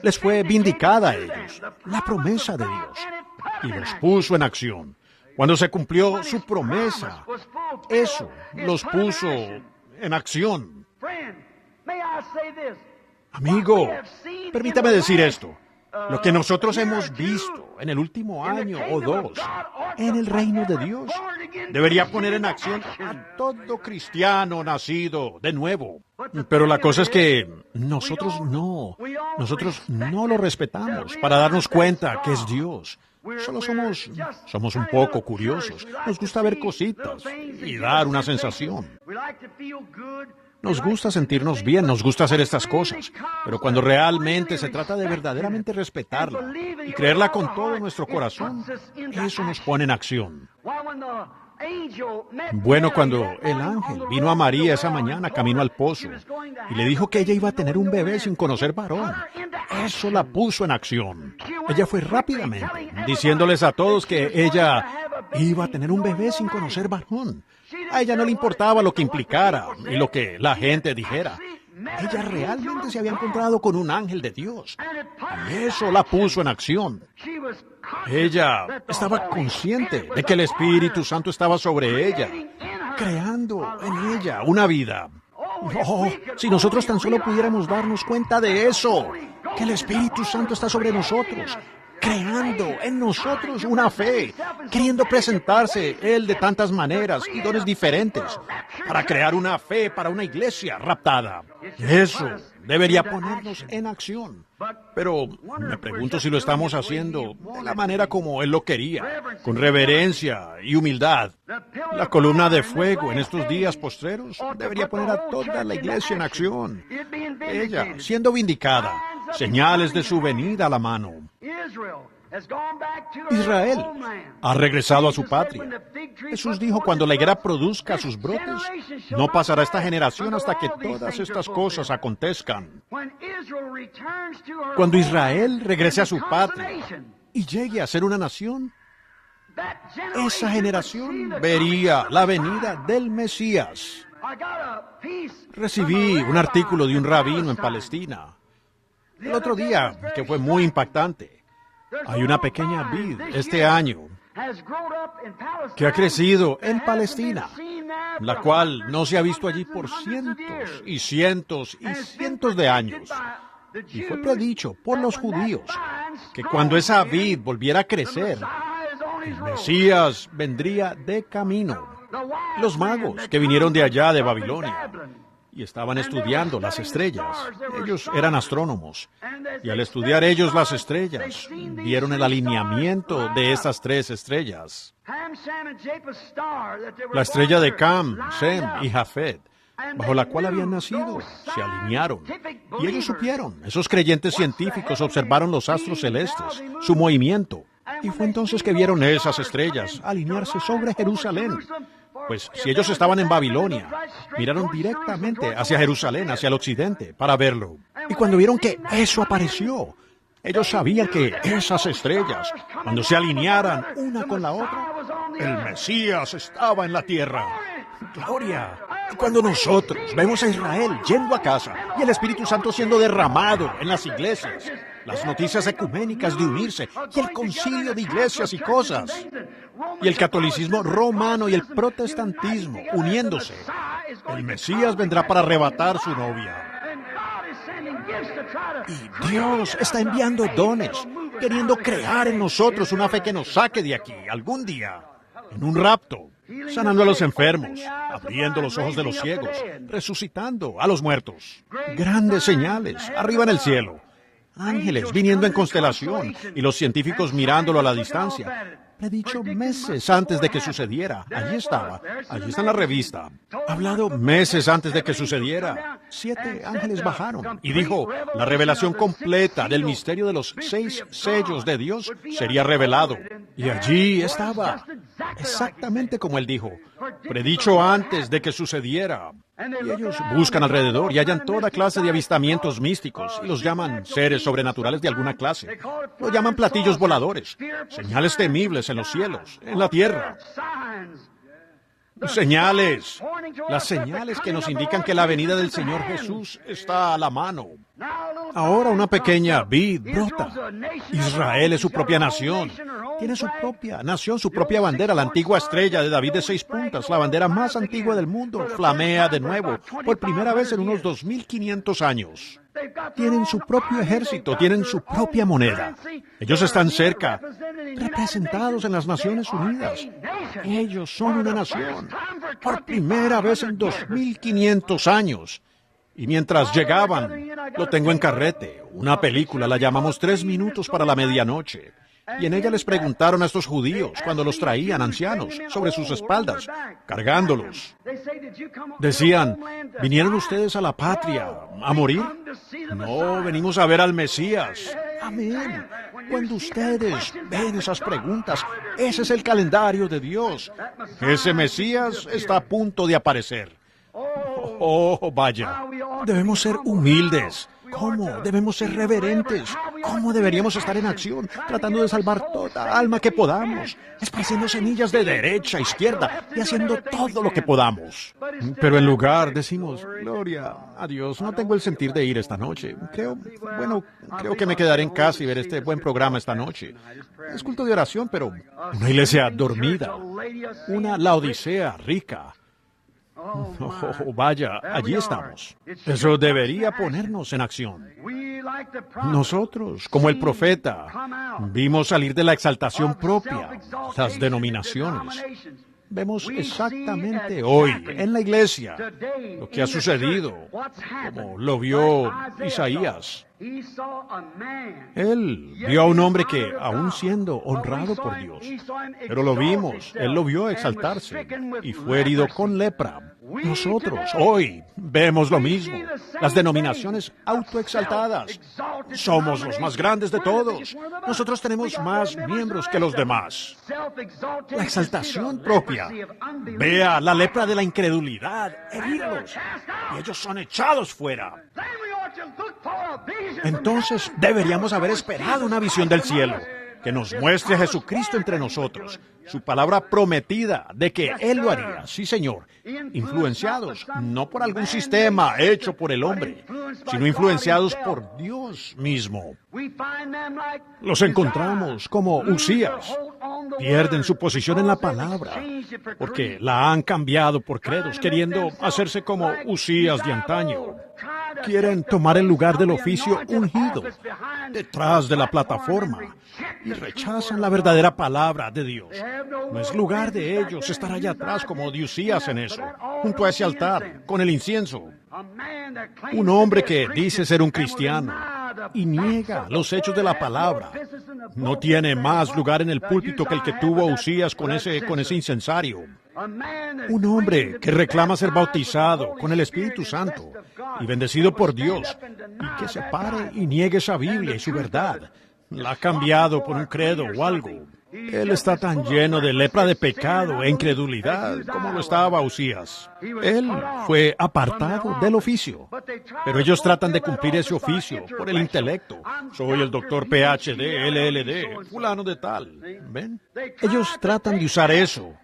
Les fue vindicada a ellos, la promesa de Dios, y los puso en acción. Cuando se cumplió su promesa, eso los puso en acción. Amigo, permítame decir esto. Lo que nosotros hemos visto en el último año o dos en el reino de Dios debería poner en acción a todo cristiano nacido de nuevo. Pero la cosa es que nosotros no lo respetamos para darnos cuenta que es Dios. Solo somos un poco curiosos. Nos gusta ver cositas y dar una sensación. Nos gusta sentirnos bien, nos gusta hacer estas cosas, pero cuando realmente se trata de verdaderamente respetarla y creerla con todo nuestro corazón, eso nos pone en acción. Bueno, cuando el ángel vino a María esa mañana camino al pozo y le dijo que ella iba a tener un bebé sin conocer varón, eso la puso en acción. Ella fue rápidamente diciéndoles a todos que ella iba a tener un bebé sin conocer varón. A ella no le importaba lo que implicara y lo que la gente dijera. Ella realmente se había encontrado con un ángel de Dios. Y eso la puso en acción. Ella estaba consciente de que el Espíritu Santo estaba sobre ella, creando en ella una vida. Oh, si nosotros tan solo pudiéramos darnos cuenta de eso, que el Espíritu Santo está sobre nosotros, creando en nosotros una fe, queriendo presentarse Él de tantas maneras y dones diferentes, para crear una fe para una iglesia raptada. Eso debería ponernos en acción. Pero me pregunto si lo estamos haciendo de la manera como Él lo quería, con reverencia y humildad. La columna de fuego en estos días postreros debería poner a toda la iglesia en acción. Ella siendo vindicada, señales de su venida a la mano. Israel ha regresado a su patria. Jesús dijo, cuando la higuera produzca sus brotes, no pasará esta generación hasta que todas estas cosas acontezcan. Cuando Israel regrese a su patria y llegue a ser una nación, esa generación vería la venida del Mesías. Recibí un artículo de un rabino en Palestina el otro día que fue muy impactante. Hay una pequeña vid este año que ha crecido en Palestina, la cual no se ha visto allí por cientos y cientos y cientos de años. Y fue predicho por los judíos que cuando esa vid volviera a crecer, el Mesías vendría de camino. Los magos que vinieron de allá de Babilonia y estaban estudiando las estrellas. Ellos eran astrónomos. Y al estudiar ellos las estrellas, vieron el alineamiento de estas tres estrellas. La estrella de Cam, Sem y Jafet, bajo la cual habían nacido, se alinearon. Y ellos supieron, esos creyentes científicos observaron los astros celestes, su movimiento. Y fue entonces que vieron esas estrellas alinearse sobre Jerusalén. Pues si ellos estaban en Babilonia, miraron directamente hacia Jerusalén, hacia el occidente, para verlo. Y cuando vieron que eso apareció, ellos sabían que esas estrellas, cuando se alinearan una con la otra, el Mesías estaba en la tierra. ¡Gloria! Y cuando nosotros vemos a Israel yendo a casa y el Espíritu Santo siendo derramado en las iglesias, las noticias ecuménicas de unirse, y el concilio de iglesias y cosas, y el catolicismo romano y el protestantismo uniéndose. El Mesías vendrá para arrebatar su novia. Y Dios está enviando dones, queriendo crear en nosotros una fe que nos saque de aquí algún día, en un rapto, sanando a los enfermos, abriendo los ojos de los ciegos, resucitando a los muertos. Grandes señales arriba en el cielo. Ángeles viniendo en constelación y los científicos mirándolo a la distancia. Predicho meses antes de que sucediera. Allí estaba. Allí está en la revista. Hablado meses antes de que sucediera. 7 ángeles bajaron y dijo, la revelación completa del misterio de los 6 sellos de Dios sería revelado. Y allí estaba. Exactamente como él dijo. Predicho antes de que sucediera. Y ellos buscan alrededor y hallan toda clase de avistamientos místicos y los llaman seres sobrenaturales de alguna clase. Lo llaman platillos voladores, señales temibles en los cielos, en la tierra. Señales, las señales que nos indican que la venida del Señor Jesús está a la mano. Ahora una pequeña vid brota. Israel es su propia nación. Tiene su propia nación, su propia bandera, la antigua estrella de David de 6 puntas, la bandera más antigua del mundo, flamea de nuevo, por primera vez en unos 2500 años. Tienen su propio ejército, tienen su propia moneda. Ellos están cerca, representados en las Naciones Unidas. Ellos son una nación, por primera vez en 2500 años. Y mientras llegaban, lo tengo en carrete, una película, la llamamos 3 minutos para la medianoche. Y en ella les preguntaron a estos judíos, cuando los traían ancianos, sobre sus espaldas, cargándolos. Decían, ¿vinieron ustedes a la patria a morir? No, venimos a ver al Mesías. Amén. Cuando ustedes ven esas preguntas, ese es el calendario de Dios. Ese Mesías está a punto de aparecer. Oh, vaya. Debemos ser humildes. ¿Cómo? Debemos ser reverentes. ¿Cómo deberíamos estar en acción, tratando de salvar toda alma que podamos, esparciendo semillas de derecha a izquierda y haciendo todo lo que podamos? Pero en lugar decimos, gloria a Dios, no tengo el sentir de ir esta noche. Creo que me quedaré en casa y ver este buen programa esta noche. Es culto de oración, pero una iglesia dormida, una Laodicea rica. Oh, vaya, allí estamos. Eso debería ponernos en acción. Nosotros, como el profeta, vimos salir de la exaltación propia las denominaciones. Vemos exactamente hoy en la iglesia lo que ha sucedido, como lo vio Isaías. Él vio a un hombre que, aun siendo honrado por Dios, pero lo vimos, él lo vio exaltarse y fue herido con lepra. Nosotros hoy vemos lo mismo, las denominaciones autoexaltadas. Somos los más grandes de todos. Nosotros tenemos más miembros que los demás. La exaltación propia. Vea la lepra de la incredulidad, herirlos, y ellos son echados fuera. Entonces deberíamos haber esperado una visión del cielo que nos muestre a Jesucristo entre nosotros, su palabra prometida de que Él lo haría, sí Señor, influenciados no por algún sistema hecho por el hombre, sino influenciados por Dios mismo. Los encontramos como Usías, pierden su posición en la palabra, porque la han cambiado por credos, queriendo hacerse como Usías de antaño. Quieren tomar el lugar del oficio ungido, detrás de la plataforma, y rechazan la verdadera palabra de Dios. No es lugar de ellos estar allá atrás como de Usías en eso, junto a ese altar, con el incienso. Un hombre que dice ser un cristiano y niega los hechos de la palabra no tiene más lugar en el púlpito que el que tuvo Usías con ese incensario. Un hombre que reclama ser bautizado con el Espíritu Santo y bendecido por Dios, y que se pare y niegue esa Biblia y su verdad, la ha cambiado por un credo o algo. Él está tan lleno de lepra de pecado e incredulidad como lo estaba Usías. Él fue apartado del oficio, pero ellos tratan de cumplir ese oficio por el intelecto. Soy el doctor PhD, LLD, fulano de tal. ¿Ven? Ellos tratan de usar eso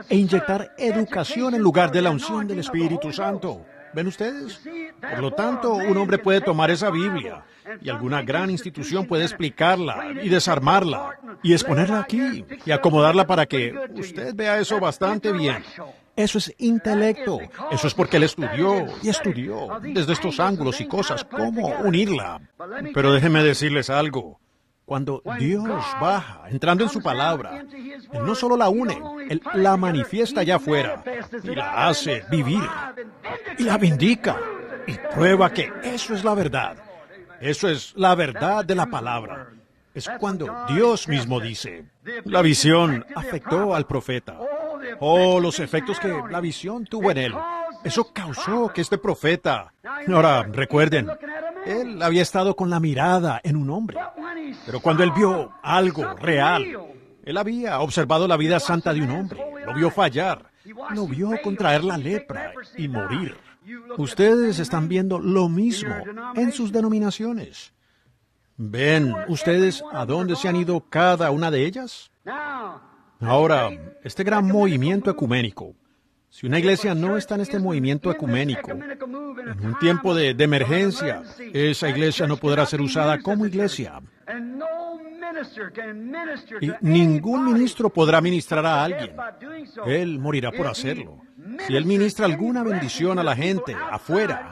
e inyectar educación en lugar de la unción del Espíritu Santo. ¿Ven ustedes? Por lo tanto, un hombre puede tomar esa Biblia y alguna gran institución puede explicarla y desarmarla y exponerla aquí y acomodarla para que usted vea eso bastante bien. Eso es intelecto. Eso es porque él estudió y estudió desde estos ángulos y cosas, cómo unirla. Pero déjenme decirles algo. Cuando Dios baja, entrando en su palabra, Él no solo la une, Él la manifiesta allá afuera y la hace vivir y la vindica y prueba que eso es la verdad. Eso es la verdad de la palabra. Es cuando Dios mismo dice, la visión afectó al profeta. Oh, los efectos que la visión tuvo en él. Eso causó que este profeta... Ahora, recuerden, él había estado con la mirada en un hombre. Pero cuando él vio algo real, él había observado la vida santa de un hombre. Lo vio fallar. Lo vio contraer la lepra y morir. Ustedes están viendo lo mismo en sus denominaciones. ¿Ven ustedes a dónde se han ido cada una de ellas? Ahora, este gran movimiento ecuménico, si una iglesia no está en este movimiento ecuménico, en un tiempo de emergencia, esa iglesia no podrá ser usada como iglesia. Y ningún ministro podrá ministrar a alguien. Él morirá por hacerlo. Si él ministra alguna bendición a la gente afuera,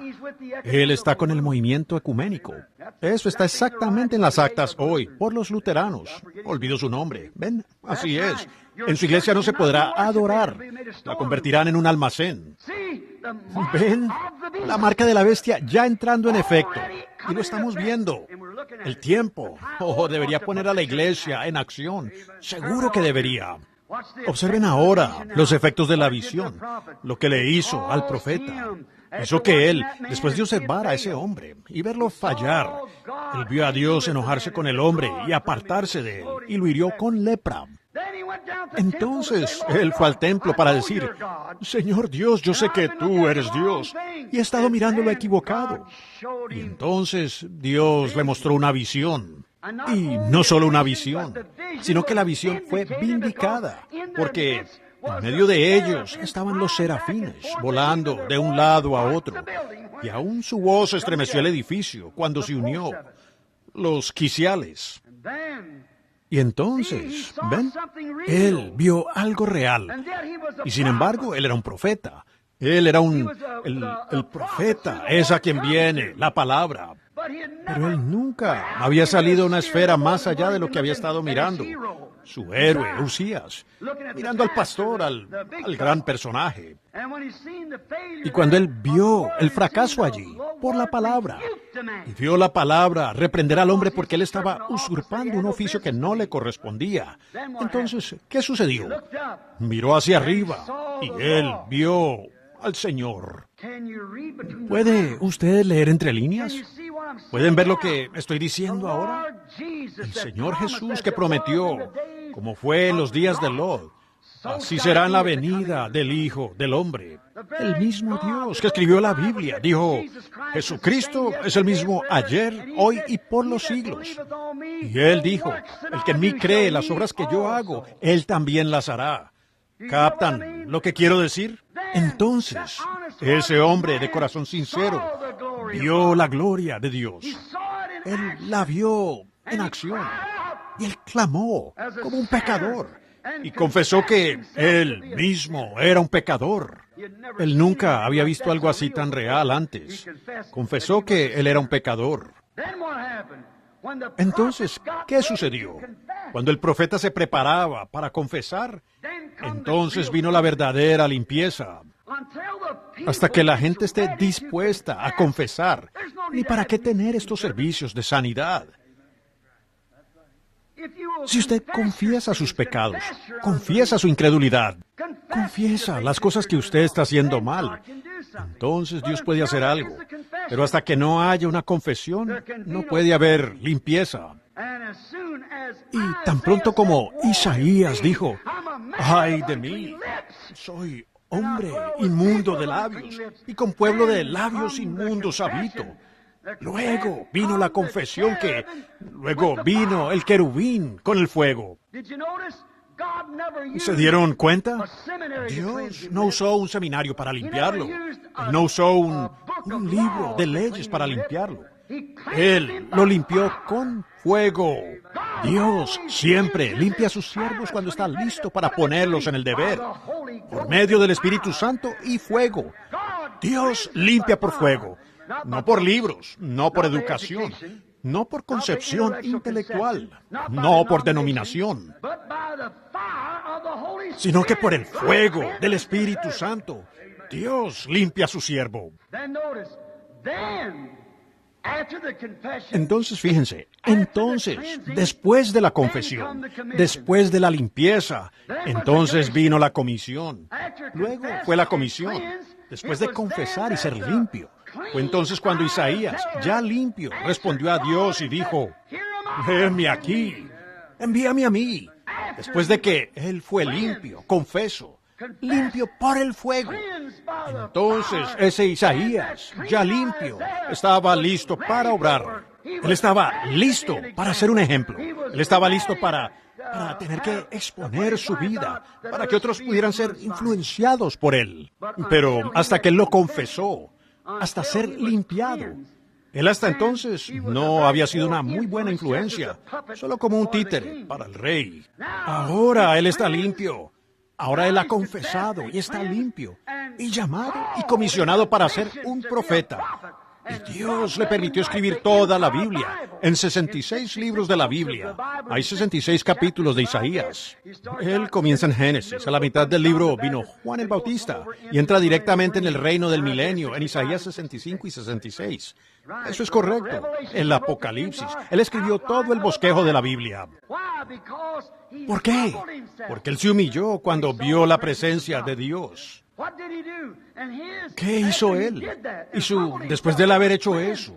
él está con el movimiento ecuménico. Eso está exactamente en las actas hoy, por los luteranos. Olvido su nombre. ¿Ven? Así es. En su iglesia no se podrá adorar. La convertirán en un almacén. ¿Ven? La marca de la bestia ya entrando en efecto. Y lo estamos viendo. El tiempo. Oh, debería poner a la iglesia en acción. Seguro que debería. Observen ahora los efectos de la visión, lo que le hizo al profeta. Hizo que él, después de observar a ese hombre y verlo fallar, él vio a Dios enojarse con el hombre y apartarse de él, y lo hirió con lepra. Entonces, él fue al templo para decir, Señor Dios, yo sé que tú eres Dios, y he estado mirando lo equivocado. Y entonces Dios le mostró una visión. Y no solo una visión, sino que la visión fue vindicada, porque en medio de ellos estaban los serafines volando de un lado a otro, y aún su voz estremeció el edificio cuando se unió, los quiciales. Y entonces, ¿ven? Él vio algo real, y sin embargo, él era un profeta. Él era el profeta, es a quien viene la palabra. Pero él nunca había salido a una esfera más allá de lo que había estado mirando. Su héroe, Usías, mirando al pastor, al gran personaje. Y cuando él vio el fracaso allí, por la palabra, y vio la palabra reprender al hombre porque él estaba usurpando un oficio que no le correspondía, entonces, ¿qué sucedió? Miró hacia arriba y él vio al Señor. ¿Puede usted leer entre líneas? ¿Pueden ver lo que estoy diciendo ahora? El Señor Jesús que prometió, como fue en los días de Lot, así será en la venida del Hijo del Hombre. El mismo Dios que escribió la Biblia dijo, Jesucristo es el mismo ayer, hoy y por los siglos. Y Él dijo, el que en mí cree las obras que yo hago, Él también las hará. ¿Captan lo que quiero decir? Entonces, ese hombre de corazón sincero vio la gloria de Dios. Él la vio en acción. Y él clamó como un pecador. Y confesó que él mismo era un pecador. Él nunca había visto algo así tan real antes. Confesó que él era un pecador. Entonces, ¿qué sucedió? Cuando el profeta se preparaba para confesar, entonces vino la verdadera limpieza. Hasta que la gente esté dispuesta a confesar, ni para qué tener estos servicios de sanidad. Si usted confiesa sus pecados, confiesa su incredulidad, confiesa las cosas que usted está haciendo mal, entonces Dios puede hacer algo. Pero hasta que no haya una confesión, no puede haber limpieza. Y tan pronto como Isaías dijo, ¡ay de mí! Soy hombre inmundo de labios, y con pueblo de labios inmundos habito. Luego vino la confesión luego vino el querubín con el fuego. ¿Se dieron cuenta? Dios no usó un seminario para limpiarlo. Él no usó un libro de leyes para limpiarlo. Él lo limpió con fuego. Dios siempre limpia a sus siervos cuando está listo para ponerlos en el deber, por medio del Espíritu Santo y fuego. Dios limpia por fuego, no por libros, no por educación, no por concepción intelectual, no por denominación, sino que por el fuego del Espíritu Santo. Dios limpia a su siervo. Entonces, fíjense, después de la confesión, después de la limpieza, entonces vino la comisión. Luego fue la comisión, después de confesar y ser limpio. Fue entonces cuando Isaías, ya limpio, respondió a Dios y dijo, «Heme aquí, envíame a mí». Después de que él fue limpio, confeso, limpio por el fuego. Entonces ese Isaías, ya limpio, estaba listo para obrar. Él estaba listo para ser un ejemplo. Él estaba listo para tener que exponer su vida, para que otros pudieran ser influenciados por él. Pero hasta que él lo confesó, hasta ser limpiado, él hasta entonces no había sido una muy buena influencia, solo como un títere para el rey. Ahora él está limpio. Ahora él ha confesado y está limpio, y llamado y comisionado para ser un profeta. Y Dios le permitió escribir toda la Biblia, en 66 libros de la Biblia. Hay 66 capítulos de Isaías. Él comienza en Génesis. A la mitad del libro vino Juan el Bautista y entra directamente en el reino del milenio, en Isaías 65 y 66. Eso es correcto. El Apocalipsis. Él escribió todo el bosquejo de la Biblia. ¿Por qué? Porque él se humilló cuando vio la presencia de Dios. ¿Qué hizo él? Después de él haber hecho eso,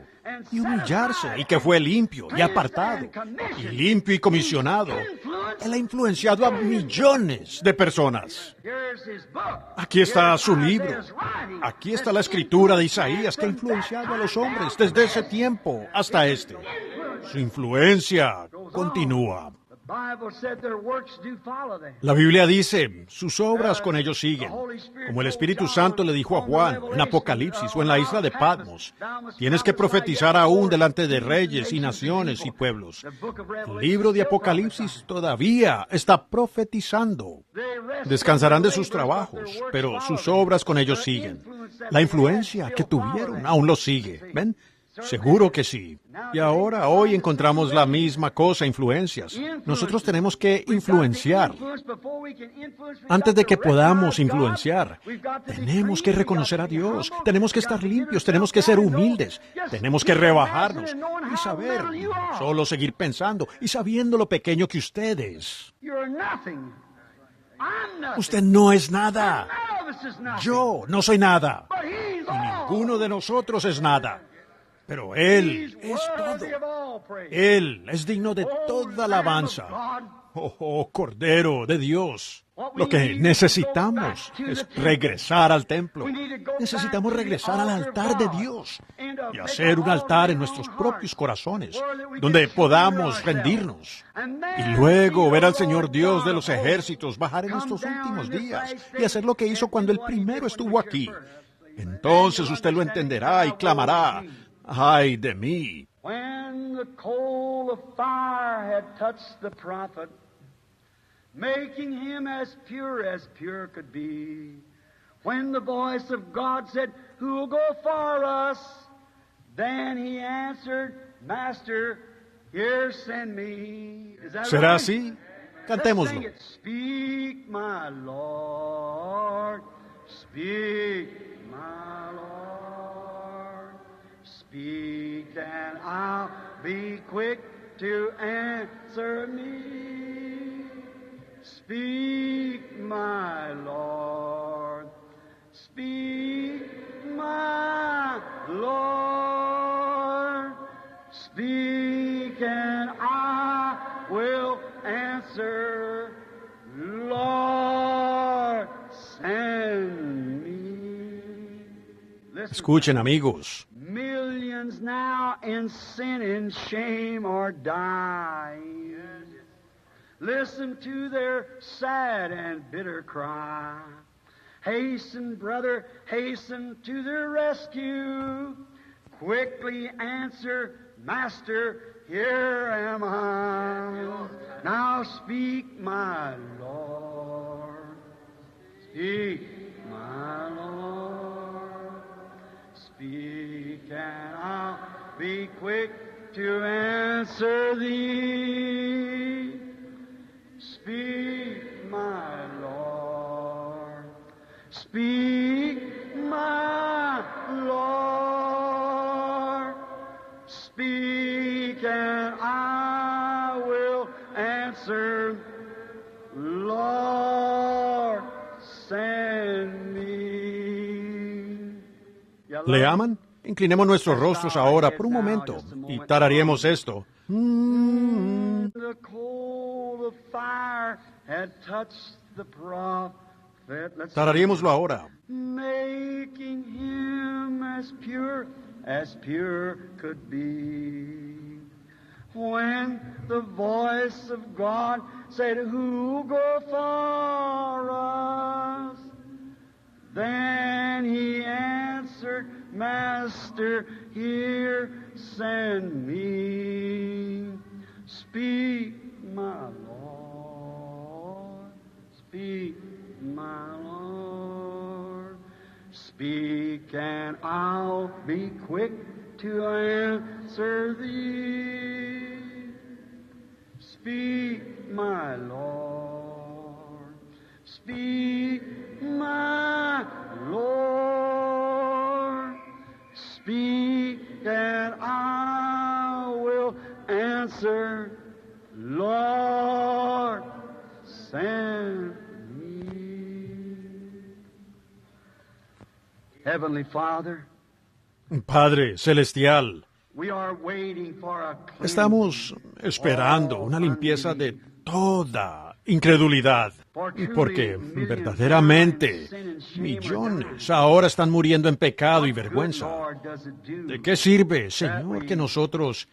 y humillarse, y que fue limpio y apartado, y limpio y comisionado, él ha influenciado a millones de personas. Aquí está su libro. Aquí está la escritura de Isaías que ha influenciado a los hombres desde ese tiempo hasta este. Su influencia continúa. La Biblia dice, sus obras con ellos siguen. Como el Espíritu Santo le dijo a Juan en Apocalipsis o en la isla de Patmos, tienes que profetizar aún delante de reyes y naciones y pueblos. El libro de Apocalipsis todavía está profetizando. Descansarán de sus trabajos, pero sus obras con ellos siguen. La influencia que tuvieron aún los sigue. ¿Ven? Seguro que sí. Y ahora, hoy encontramos la misma cosa, influencias. Nosotros tenemos que influenciar. Antes de que podamos influenciar, tenemos que reconocer a Dios, tenemos que estar limpios, tenemos que ser humildes, tenemos que rebajarnos y saber, solo seguir pensando y sabiendo lo pequeño que usted es. Usted no es nada. Yo no soy nada. Y ninguno de nosotros es nada. Pero Él es todo. Él es digno de toda alabanza. Oh, Cordero de Dios. Lo que necesitamos es regresar al templo. Necesitamos regresar al altar de Dios y hacer un altar en nuestros propios corazones, donde podamos rendirnos. Y luego ver al Señor Dios de los ejércitos bajar en estos últimos días y hacer lo que hizo cuando el primero estuvo aquí. Entonces usted lo entenderá y clamará, ¡ay de mí! When the coal of fire had touched the prophet, making him as pure could be. When the voice of God said, "Who will go for us?" Then he answered, "Master, here send me." Is that ¿Será right? así? Let's Cantémoslo. sing it. Speak, my Lord. Speak, my Lord. Speak, and I'll be quick to answer me. Speak, my Lord. Speak, my Lord. Speak, and I will answer. Lord, send me. Listen. Escuchen, amigos. Millions now in sin and shame are dying. Listen to their sad and bitter cry. Hasten, brother, hasten to their rescue. Quickly answer, Master, here am I. Now speak, my Lord. Speak, my Lord. Speak, and I'll be quick to answer thee. Speak, my Lord. Speak, my Lord. Speak, and I will answer. Lord, send me. ¿Le aman? Inclinemos nuestros rostros ahora por un momento y tarareemos esto. The coal of fire had touched the prophet. Tarareémoslo ahora. Making him as pure could be. When the voice of God said, "Who go for us?" Then he answered, "Master, here send me." Speak, my Lord. Speak, my Lord. Speak, and I'll be quick to answer thee. Speak, my Lord. Speak, my Lord. Speak, and I will answer. Lord, send me. Heavenly Father, Padre Celestial, we are waiting for a cleansing. estamos esperando una limpieza de toda incredulidad, porque verdaderamente millones ahora están muriendo en pecado y vergüenza. ¿De qué sirve, Señor, que nosotros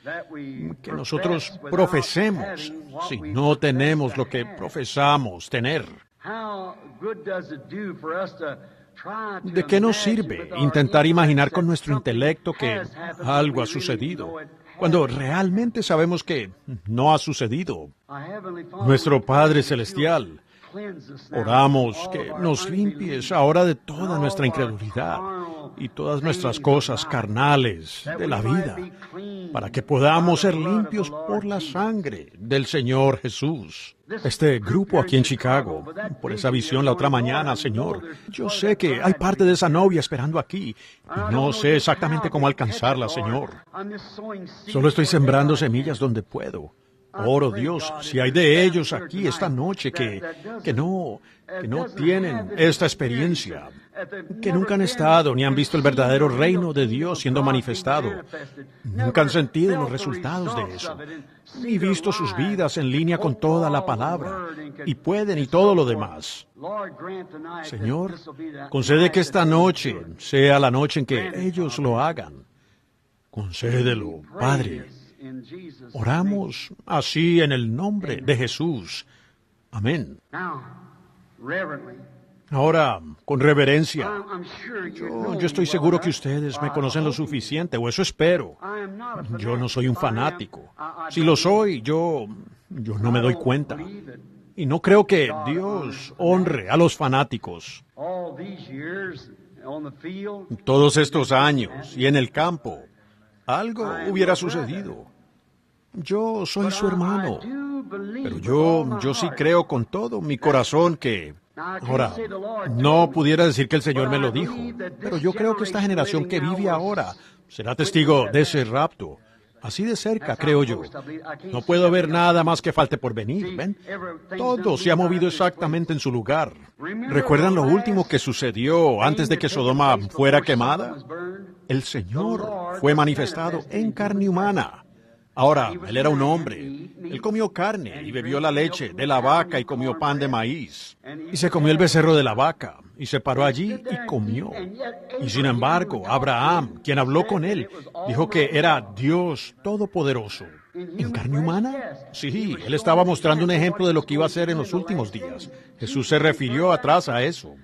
profesemos si no tenemos lo que profesamos tener? ¿De qué nos sirve intentar imaginar con nuestro intelecto que algo ha sucedido, cuando realmente sabemos que no ha sucedido? Nuestro Padre Celestial, oramos que nos limpies ahora de toda nuestra incredulidad y todas nuestras cosas carnales de la vida, para que podamos ser limpios por la sangre del Señor Jesús. Este grupo aquí en Chicago, por esa visión la otra mañana, Señor, yo sé que hay parte de esa novia esperando aquí, y no sé exactamente cómo alcanzarla, Señor. Solo estoy sembrando semillas donde puedo. Oro, Dios, si hay de ellos aquí esta noche que no tienen esta experiencia, que nunca han estado ni han visto el verdadero reino de Dios siendo manifestado, nunca han sentido los resultados de eso, ni visto sus vidas en línea con toda la palabra, y pueden y todo lo demás. Señor, concede que esta noche sea la noche en que ellos lo hagan. Concédelo, Padre. Oramos así en el nombre de Jesús. Amén. Ahora, con reverencia, yo estoy seguro que ustedes me conocen lo suficiente, o eso espero. Yo no soy un fanático. Si lo soy, yo no me doy cuenta. Y no creo que Dios honre a los fanáticos. Todos estos años y en el campo, algo hubiera sucedido. Yo soy su hermano, pero yo sí creo con todo mi corazón que... Ahora, no pudiera decir que el Señor me lo dijo, pero yo creo que esta generación que vive ahora será testigo de ese rapto. Así de cerca, creo yo. No puedo ver nada más que falte por venir, ¿ven? Todo se ha movido exactamente en su lugar. ¿Recuerdan lo último que sucedió antes de que Sodoma fuera quemada? El Señor fue manifestado en carne humana. Ahora, Él era un hombre. Él comió carne y bebió la leche de la vaca y comió pan de maíz. Y se comió el becerro de la vaca y se paró allí y comió. Y sin embargo, Abraham, quien habló con él, dijo que era Dios Todopoderoso. ¿En carne humana? Sí, él estaba mostrando un ejemplo de lo que iba a hacer en los últimos días. Jesús se refirió atrás a eso.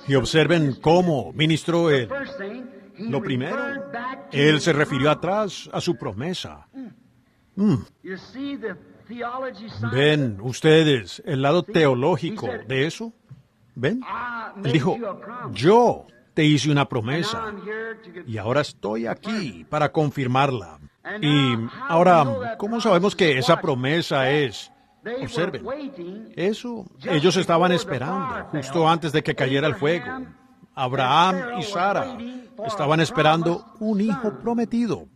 Y observen cómo ministró él. Lo primero, él se refirió atrás a su promesa. ¿Ven ustedes el lado teológico de eso? ¿Ven? Él dijo, yo te hice una promesa y ahora estoy aquí para confirmarla. Y ahora, ¿cómo sabemos que esa promesa es? Observen, eso ellos estaban esperando justo antes de que cayera el fuego. Abraham y Sara estaban esperando un hijo prometido.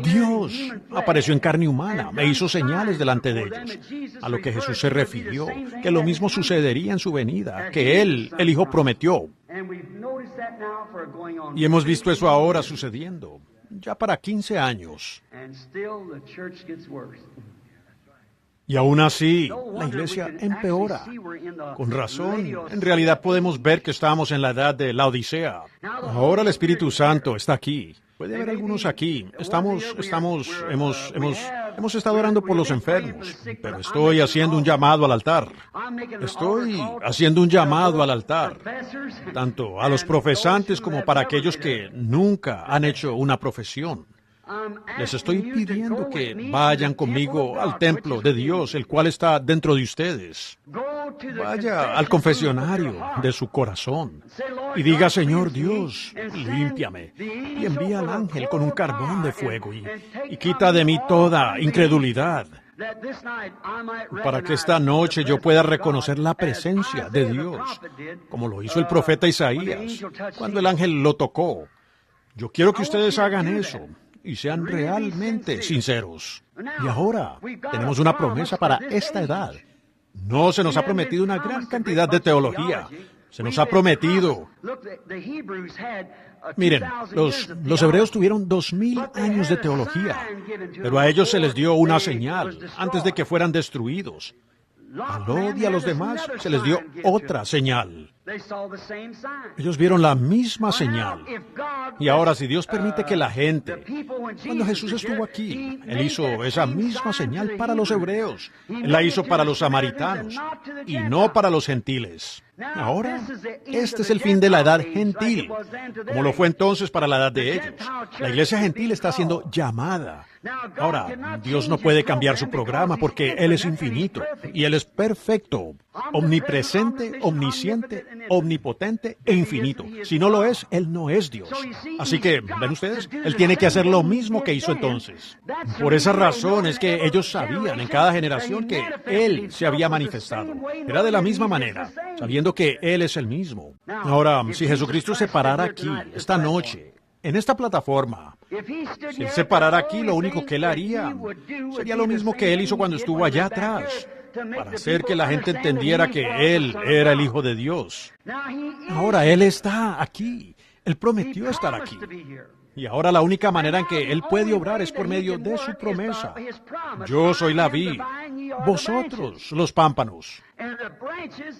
Dios apareció en carne humana, e hizo señales delante de ellos, a lo que Jesús se refirió, que lo mismo sucedería en su venida, que Él, el Hijo, prometió. Y hemos visto eso ahora sucediendo, ya para 15 años. Y aún así, la iglesia empeora. Con razón, en realidad podemos ver que estamos en la edad de la Odisea. Ahora el Espíritu Santo está aquí. Puede haber algunos aquí. Hemos estado orando por los enfermos, pero estoy haciendo un llamado al altar. Estoy haciendo un llamado al altar, tanto a los profesantes como para aquellos que nunca han hecho una profesión. Les estoy pidiendo que vayan conmigo al templo de Dios, el cual está dentro de ustedes. Vaya al confesionario de su corazón y diga, Señor Dios, límpiame, y envía al ángel con un carbón de fuego y quita de mí toda incredulidad, para que esta noche yo pueda reconocer la presencia de Dios, como lo hizo el profeta Isaías, cuando el ángel lo tocó. Yo quiero que ustedes hagan eso y sean realmente sinceros. Y ahora tenemos una promesa para esta edad. No se nos ha prometido una gran cantidad de teología. Se nos ha prometido. Miren, los hebreos tuvieron 2000 años de teología, pero a ellos se les dio una señal antes de que fueran destruidos. A Lot y a los demás se les dio otra señal. Ellos vieron la misma señal. Y ahora, si Dios permite que la gente, cuando Jesús estuvo aquí, Él hizo esa misma señal para los hebreos. Él la hizo para los samaritanos y no para los gentiles. Ahora, este es el fin de la edad gentil, como lo fue entonces para la edad de ellos. La iglesia gentil está siendo llamada. Ahora, Dios no puede cambiar su programa porque Él es infinito y Él es perfecto, omnipresente, omnisciente, omnipotente e infinito. Si no lo es, Él no es Dios. Así que, ¿ven ustedes? Él tiene que hacer lo mismo que hizo entonces. Por esa razón es que ellos sabían en cada generación que Él se había manifestado. Era de la misma manera, sabiendo que Él es el mismo. Ahora, si Jesucristo se parara aquí, esta noche, en esta plataforma, si Él se parara aquí, lo único que Él haría sería lo mismo que Él hizo cuando estuvo allá atrás, para hacer que la gente entendiera que Él era el Hijo de Dios. Ahora Él está aquí. Él prometió estar aquí. Y ahora la única manera en que Él puede obrar es por medio de su promesa. Yo soy la vid, vosotros los pámpanos.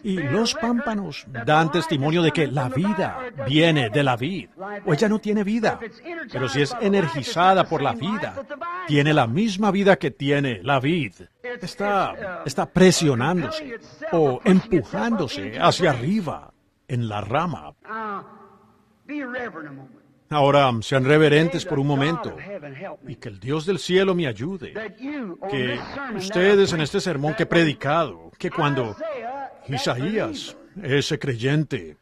Y los pámpanos dan testimonio de que la vida viene de la vid, o ella no tiene vida. Pero si es energizada por la vida, tiene la misma vida que tiene la vid. Está presionándose o empujándose hacia arriba en la rama. Ahora, sean reverentes por un momento y que el Dios del cielo me ayude. Que ustedes en este sermón que he predicado, que cuando Isaías, ese creyente,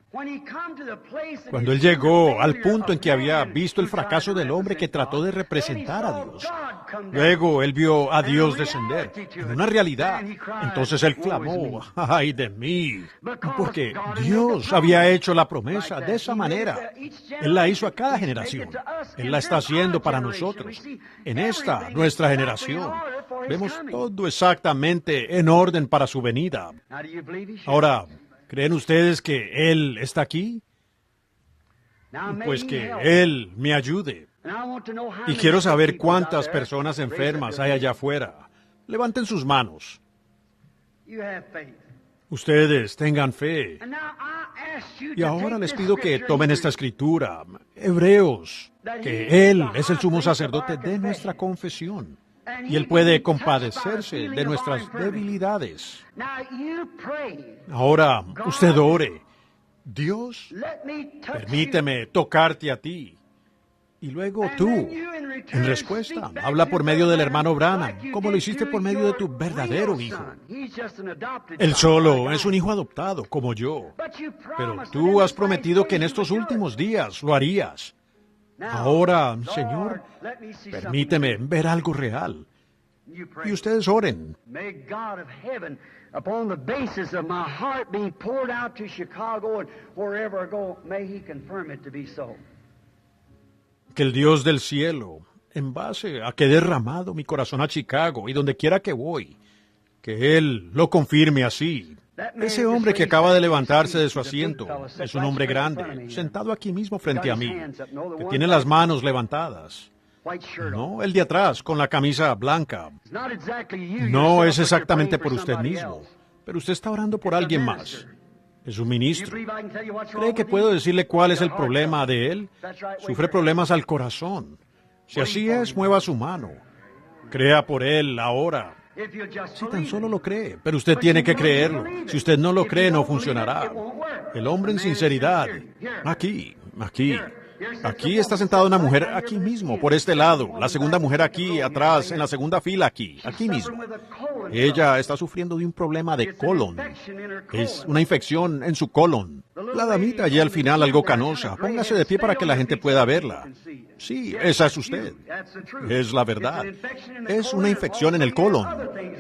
cuando él llegó al punto en que había visto el fracaso del hombre que trató de representar a Dios, luego él vio a Dios descender en una realidad. Entonces él clamó, ¡ay de mí! Porque Dios había hecho la promesa de esa manera. Él la hizo a cada generación. Él la está haciendo para nosotros. En esta, nuestra generación, vemos todo exactamente en orden para su venida. Ahora, ¿creen ustedes que Él está aquí? Pues que Él me ayude. Y quiero saber cuántas personas enfermas hay allá afuera. Levanten sus manos. Ustedes tengan fe. And now I ask you Y to ahora take les this pido que scripture tomen and esta read. escritura, Hebreos, que Él es el sumo sacerdote de nuestra confesión. Y Él puede compadecerse de nuestras debilidades. Now you pray. Ahora, usted ore. Dios, Let me touch permíteme tocarte a ti. Y luego you. tú, And then you in return en respuesta, speak back habla to por your medio del brother hermano Branham, like you como lo did hiciste to por medio de tu your verdadero real hijo. son. He's just an adopted Él son, solo like es I un am. hijo adoptado, como yo. But you Pero promised that tú in has this prometido last que en days you estos would do it. últimos días lo harías. Now, Ahora, Lord, Señor, let me see permíteme something. ver algo real. You pray. Y ustedes oren. May God of heaven, upon the basis of my heart being poured out to Chicago and wherever I go, may He confirm it to be so. Que el Dios del cielo, en base a que he derramado mi corazón a Chicago y donde quiera que voy, que Él lo confirme así. Ese hombre que acaba de levantarse de su asiento es un hombre grande, sentado aquí mismo frente a mí, que tiene las manos levantadas. White shirt on. No, el de atrás, con la camisa blanca. It's not exactly you No yourself, es but you're exactamente praying por for usted somebody mismo, else. pero usted está orando por alguien más. Es un Do you ministro. believe I can tell you what's ¿Cree wrong que with puedo him? decirle cuál es el Your heart problema trouble. de él? That's right, wave Sufre your problemas al corazón. Si así es, mueva su mano. Crea por él ahora. hand. If you just Si tan believe solo it. lo cree, pero usted tiene que creerlo. Si usted no lo cree, no funcionará. El hombre en sinceridad. Aquí, aquí. Aquí está sentada una mujer aquí mismo, por este lado. La segunda mujer aquí, atrás, en la segunda fila aquí, aquí mismo. Ella está sufriendo de un problema de colon. Es una infección en su colon. La damita allí al final, algo canosa. Póngase de pie para que la gente pueda verla. Sí, esa es usted. Es la verdad. Es una infección en el colon.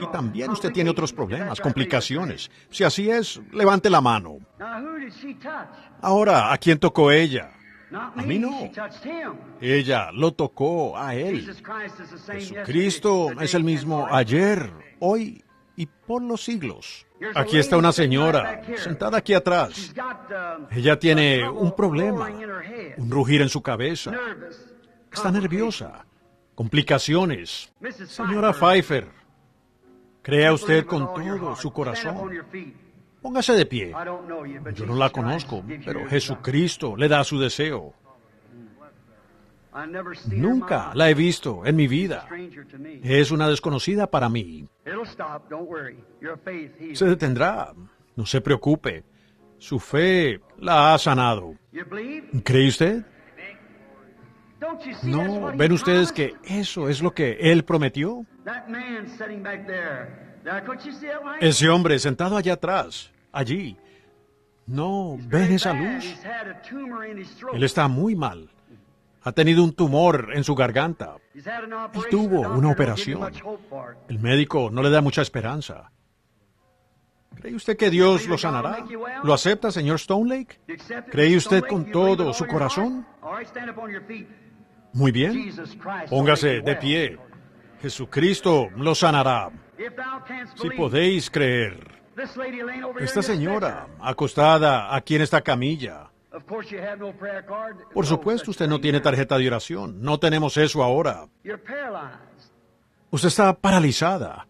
Y también usted tiene otros problemas, complicaciones. Si así es, levante la mano. Now, who did she touch? Ahora, ¿a quién tocó ella? Not A me. mí no. She touched him. Ella lo tocó a él. Jesus Christ is the same Jesucristo yesterday, es el today, mismo and forever. ayer, hoy y por los siglos. Aquí está una señora sentada aquí atrás. She's got, Ella tiene trouble un problema, roaring in her head. un rugir en su cabeza. Nervous. Está nerviosa. Complicaciones. Mrs. Señora Pfeiffer, Pfeiffer, crea believe usted with con all your todo heart. su Stand up on corazón. your feet. Póngase de pie. I don't know you, but Yo no Jesus la Christ conozco, gives you pero your Jesucristo le da su deseo. desire. I've never seen her in my Nunca life. la he visto en mi vida. Stranger to me. Es una desconocida para mí. It'll stop. Don't worry. Your faith heals. Se detendrá. No se preocupe. Su fe la ha sanado. You believe? ¿Cree usted? Don't you see that's No. what he ¿Ven ustedes promised? que eso es lo que Él prometió? That man sitting back there. Now, couldn't you see that light? Ese hombre sentado allá atrás, allí. No, ¿ven Very esa bad. luz? He's had a tumor in his throat. Él está muy mal. Ha tenido un tumor en su garganta. He's had an operation. tuvo The una doctor don't give him operación. much hope for it. El médico no le da mucha esperanza. ¿Cree usted que Dios lo sanará? ¿Lo acepta, señor Stone Lake? You accept it, ¿Cree Mr. usted Stone con Lake? You believe todo with su all your heart? corazón? All right, stand up on your feet. Muy bien. Jesus Christ will make Póngase you de well. pie. Jesucristo lo sanará. If thou canst Si believe, podéis creer. this lady laying over here Esta in this señora, stretcher. acostada aquí en esta camilla. Of course you have no prayer card. Por No supuesto, such usted no thing tiene here. tarjeta de oración. No tenemos eso ahora. You're paralyzed. Usted está paralizada.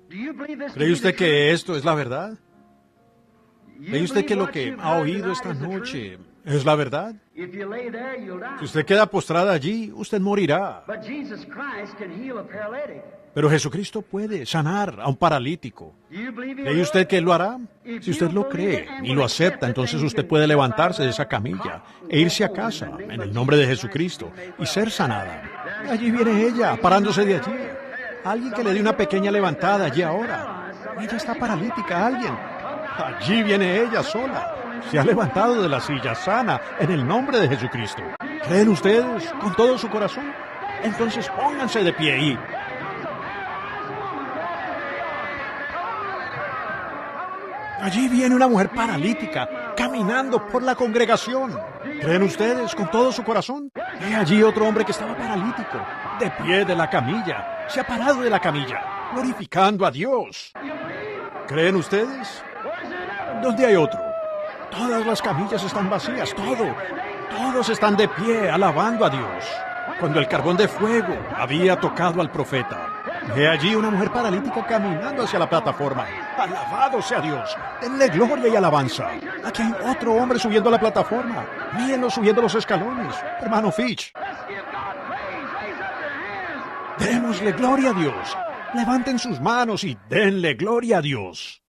Do you believe this to ¿Cree be usted the que esto es la verdad? truth? ¿Cree You usted que believe lo what que you've ha heard oído tonight esta is the noche truth? es la verdad? If you lay there, you'll die. Si usted queda postrada allí, usted morirá. But Jesus Christ can heal a paralytic. Pero Jesucristo puede sanar a un paralítico. Do you believe he ¿Cree will? usted que Él lo hará? Si usted lo cree y lo acepta, entonces usted puede levantarse de esa camilla e irse a casa en el nombre de Jesucristo y ser sanada. Y allí viene ella, parándose de allí. Alguien que le dé una pequeña levantada allí ahora. Ella está paralítica, alguien. Allí viene ella sola. Se ha levantado de la silla sana en el nombre de Jesucristo. ¿Creen ustedes con todo su corazón? Entonces pónganse de pie y... Allí viene una mujer paralítica caminando por la congregación. ¿Creen ustedes con todo su corazón? He allí otro hombre que estaba paralítico, de pie de la camilla. Se ha parado de la camilla, glorificando a Dios. ¿Creen ustedes? ¿Dónde hay otro? Todas las camillas están vacías, todos están de pie alabando a Dios. Cuando el carbón de fuego había tocado al profeta, Ve allí una mujer paralítica caminando hacia la plataforma. ¡Alabado sea Dios! ¡Denle gloria y alabanza! Aquí hay otro hombre subiendo a la plataforma. Mírenlo subiendo los escalones. Hermano Fitch. Démosle gloria a Dios. Levanten sus manos y denle gloria a Dios.